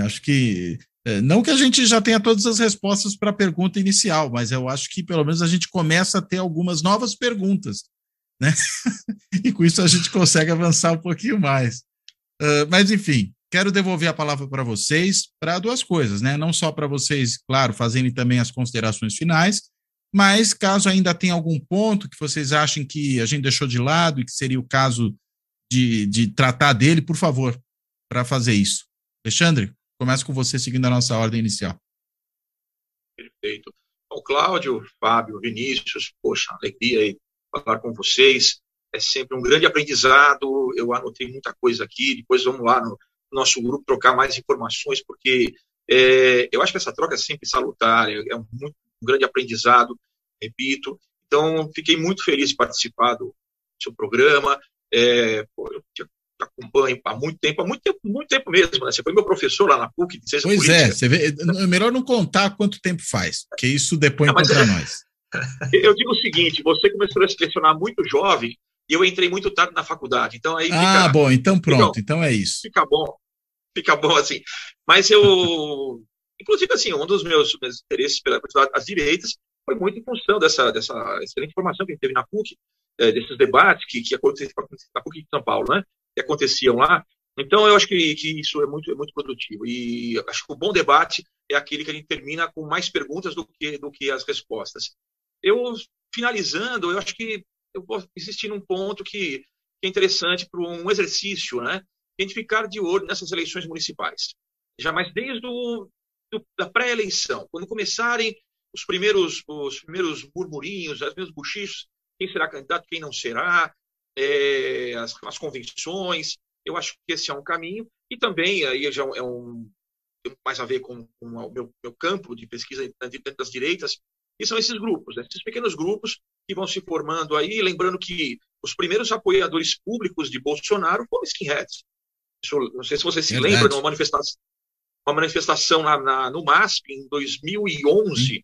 Acho que não que a gente já tenha todas as respostas para a pergunta inicial, mas eu acho que pelo menos a gente começa a ter algumas novas perguntas, né? E com isso a gente consegue avançar um pouquinho mais. Mas, enfim, quero devolver a palavra para vocês para duas coisas, né? Não só para vocês, claro, fazerem também as considerações finais, mas caso ainda tenha algum ponto que vocês achem que a gente deixou de lado e que seria o caso de tratar dele, por favor, para fazer isso. Alexandre, começo com você, seguindo a nossa ordem inicial. Perfeito. Bom, Cláudio, Fábio, Vinícius, poxa, alegria aí falar com vocês. É sempre um grande aprendizado. Eu anotei muita coisa aqui. Depois vamos lá no nosso grupo trocar mais informações, porque eu acho que essa troca é sempre salutar. É um grande aprendizado, repito. Então, fiquei muito feliz de participar do seu programa. Eu te acompanho há muito tempo mesmo, né? Você foi meu professor lá na PUC de Ciência Política. Você vê, é melhor não contar quanto tempo faz, porque isso depõe contra nós. Eu digo o seguinte, você começou a se lecionar muito jovem e eu entrei muito tarde na faculdade, então aí fica... bom, então pronto, então é isso. Fica bom assim. Mas eu, inclusive assim, um dos meus interesses pelas direitas foi muito em função dessa excelente formação que a gente teve na PUC, desses debates que aconteciam na PUC de São Paulo, né? Que aconteciam lá. Então, eu acho que isso é muito produtivo. E acho que o bom debate é aquele que a gente termina com mais perguntas do que as respostas. Finalizando, eu acho que eu posso insistir num ponto que é interessante para um exercício, né? A gente ficar de olho nessas eleições municipais. Já mais desde da pré-eleição, quando começarem os primeiros murmurinhos, os primeiros buchichos, quem será candidato, quem não será, as convenções, eu acho que esse é um caminho, e também aí já tem mais a ver com o meu campo de pesquisa dentro das direitas, e são esses grupos, né? Esses pequenos grupos que vão se formando aí, lembrando que os primeiros apoiadores públicos de Bolsonaro foram skinheads. Não sei se você se lembra de uma manifestação no MASP em 2011,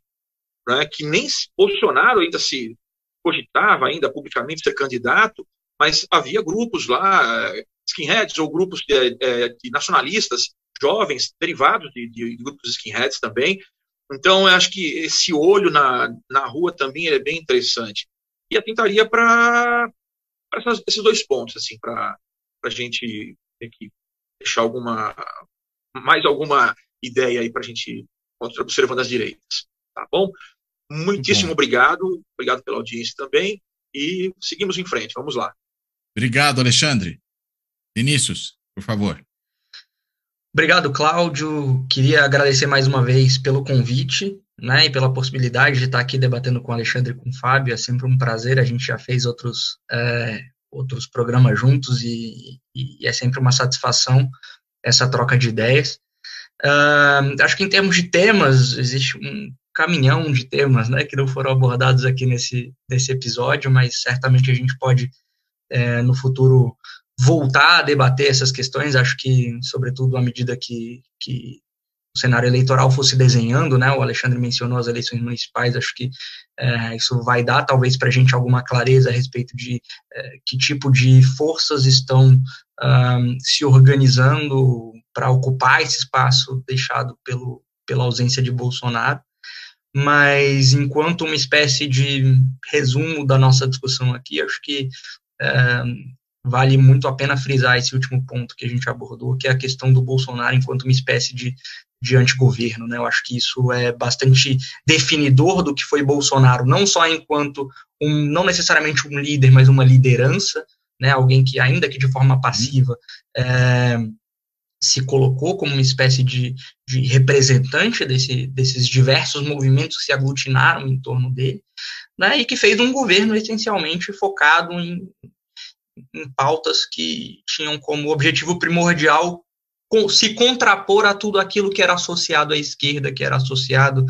né, que nem Bolsonaro ainda se cogitava ainda publicamente ser candidato, mas havia grupos lá, skinheads ou grupos de nacionalistas jovens, derivados de grupos skinheads também. Então, eu acho que esse olho na rua também é bem interessante. E atentaria para esses dois pontos, assim, para a gente ter que deixar mais alguma ideia aí para a gente observando as direitas. Tá bom? Muitíssimo obrigado pela audiência também, e seguimos em frente, vamos lá. Obrigado, Alexandre. Vinícius, por favor. Obrigado, Cláudio. Queria agradecer mais uma vez pelo convite né, e pela possibilidade de estar aqui debatendo com o Alexandre e com o Fábio. É sempre um prazer, a gente já fez outros programas juntos e é sempre uma satisfação essa troca de ideias. Acho que em termos de temas, existe um caminhão de temas, né, que não foram abordados aqui nesse episódio, mas certamente a gente pode, no futuro, voltar a debater essas questões. Acho que, sobretudo, à medida que o cenário eleitoral fosse desenhando, né, o Alexandre mencionou as eleições municipais, acho que isso vai dar, talvez, para a gente alguma clareza a respeito de que tipo de forças estão se organizando para ocupar esse espaço deixado pela ausência de Bolsonaro. Mas, enquanto uma espécie de resumo da nossa discussão aqui, acho que vale muito a pena frisar esse último ponto que a gente abordou, que é a questão do Bolsonaro enquanto uma espécie de antigoverno, né? Eu acho que isso é bastante definidor do que foi Bolsonaro, não só enquanto não necessariamente um líder, mas uma liderança, né? Alguém que, ainda que de forma passiva, se colocou como uma espécie de representante desses diversos movimentos que se aglutinaram em torno dele, né, e que fez um governo essencialmente focado em pautas que tinham como objetivo primordial se contrapor a tudo aquilo que era associado à esquerda, que era associado,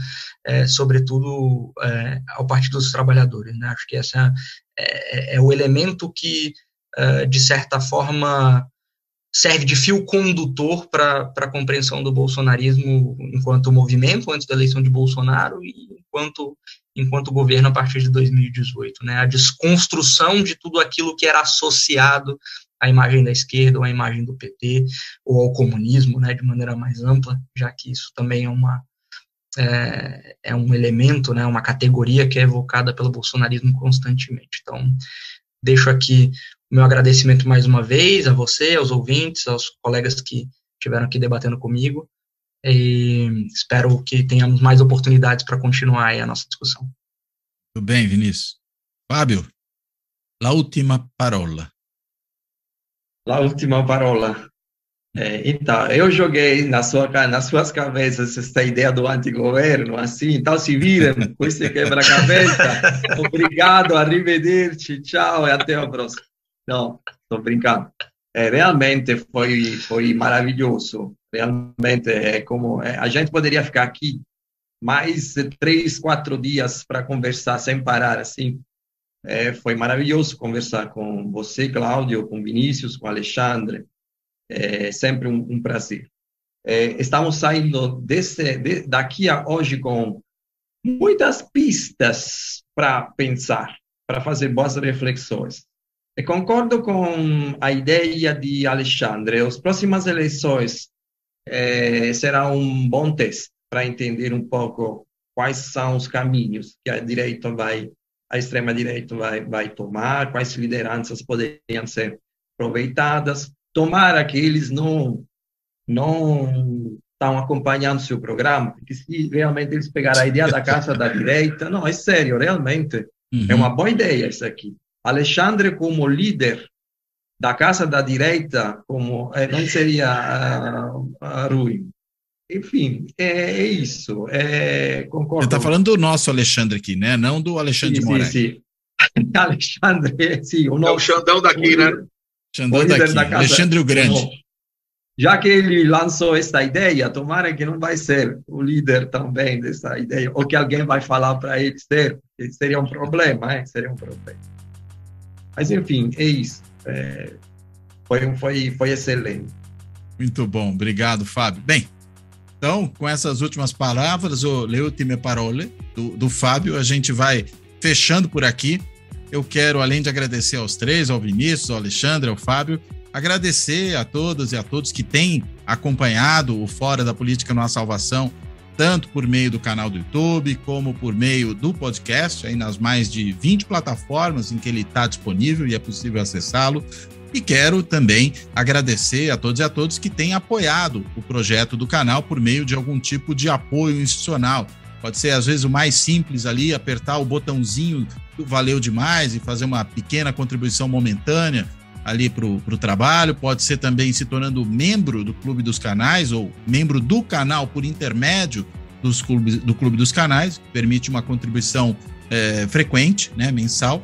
sobretudo, ao Partido dos Trabalhadores, né? Acho que esse é o elemento que, de certa forma, serve de fio condutor para a compreensão do bolsonarismo enquanto movimento antes da eleição de Bolsonaro e enquanto governo a partir de 2018, né? A desconstrução de tudo aquilo que era associado à imagem da esquerda ou à imagem do PT ou ao comunismo, né, de maneira mais ampla, já que isso também é um elemento, né, uma categoria que é evocada pelo bolsonarismo constantemente. Então, deixo aqui o meu agradecimento mais uma vez a você, aos ouvintes, aos colegas que estiveram aqui debatendo comigo, e espero que tenhamos mais oportunidades para continuar aí a nossa discussão. Muito bem, Vinícius. Fábio, a última parola. A última parola. Então, eu joguei nas suas cabeças essa ideia do antigoverno, assim, então se viram com esse quebra-cabeça. Obrigado, arrivederci, tchau e até a próxima. Não, estou brincando. Realmente foi maravilhoso. Realmente a gente poderia ficar aqui mais 3, 4 dias para conversar sem parar, assim. Foi maravilhoso conversar com você, Cláudio, com Vinícius, com Alexandre. É sempre um prazer. Estamos saindo daqui a hoje com muitas pistas para pensar, para fazer boas reflexões. Concordo com a ideia de Alexandre. As próximas eleições será um bom teste para entender um pouco quais são os caminhos que a extrema-direita vai tomar, quais lideranças poderiam ser aproveitadas. Tomara que eles não estão acompanhando seu programa, porque se realmente eles pegarem a ideia da casa da direita, não, é sério, realmente, é uma boa ideia isso aqui. Alexandre como líder da casa da direita, não seria ruim. Enfim, é isso. Concordo. Você está falando do nosso Alexandre aqui, né? Não do Alexandre de Moraes. Sim. Alexandre, sim. O Xandão daqui, né? Xandão daqui, Alexandre o Grande. Já que ele lançou essa ideia, tomara que não vai ser o líder também dessa ideia, ou que alguém vai falar para ele ser, seria um problema, seria um problema. Mas, enfim, é isso. Foi excelente. Muito bom, obrigado, Fábio. Bem, então, com essas últimas palavras, le ultime parole do Fábio, a gente vai fechando por aqui. Eu quero, além de agradecer aos três, ao Vinícius, ao Alexandre, ao Fábio, agradecer a todas e a todos que têm acompanhado o Fora da Política Não Há Salvação, tanto por meio do canal do YouTube, como por meio do podcast, aí nas mais de 20 plataformas em que ele está disponível e é possível acessá-lo. E quero também agradecer a todos e a todos que têm apoiado o projeto do canal por meio de algum tipo de apoio institucional. Pode ser, às vezes, o mais simples ali, apertar o botãozinho do valeu demais e fazer uma pequena contribuição momentânea ali para o trabalho. Pode ser também se tornando membro do Clube dos Canais ou membro do canal por intermédio do Clube dos Canais, que permite uma contribuição frequente, né, mensal.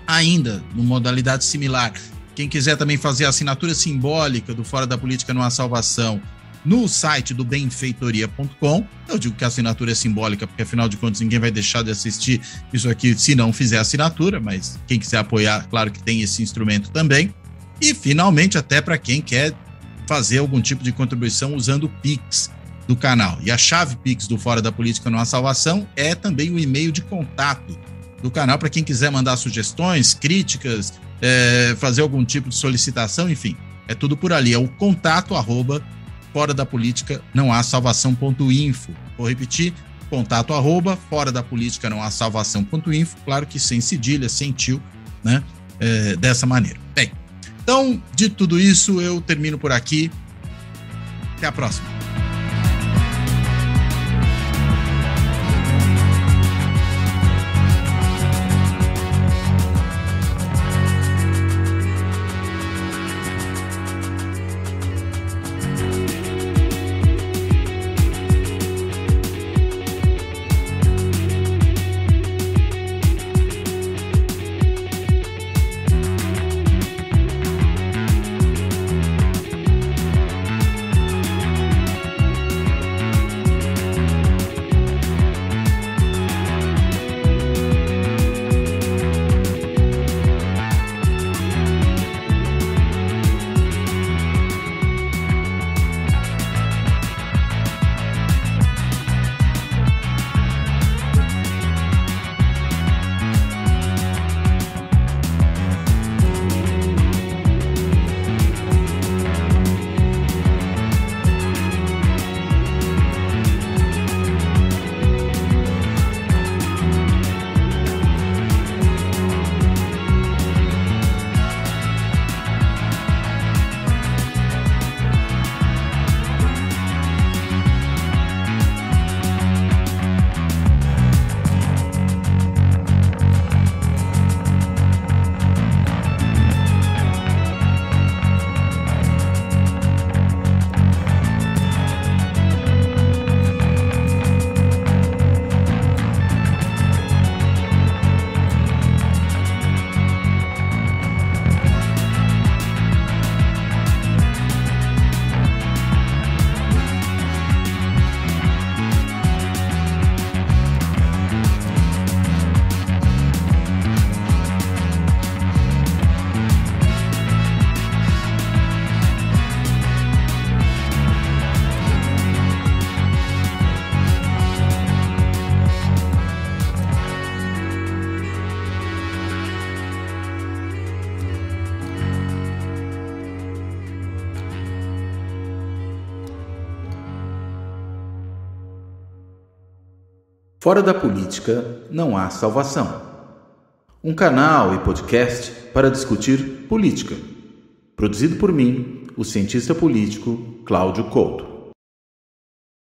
Ainda, numa modalidade similar, quem quiser também fazer a assinatura simbólica do Fora da Política Não Há Salvação no site do benfeitoria.com. Eu digo que a assinatura é simbólica, porque afinal de contas ninguém vai deixar de assistir isso aqui se não fizer assinatura, mas quem quiser apoiar, claro que tem esse instrumento também. E finalmente até para quem quer fazer algum tipo de contribuição usando o Pix do canal. E a chave Pix do Fora da Política Não Há Salvação é também o e-mail de contato do canal para quem quiser mandar sugestões, críticas, fazer algum tipo de solicitação, enfim, é tudo por ali, é o contato @ fora da política não há salvação.info. Vou repetir, contato @ fora da política não há salvação.info, claro que sem cedilha, sem tio, né, dessa maneira. Bem, então, de tudo isso, eu termino por aqui, até a próxima. Fora da Política Não Há Salvação. Um canal e podcast para discutir política. Produzido por mim, o cientista político Cláudio Couto.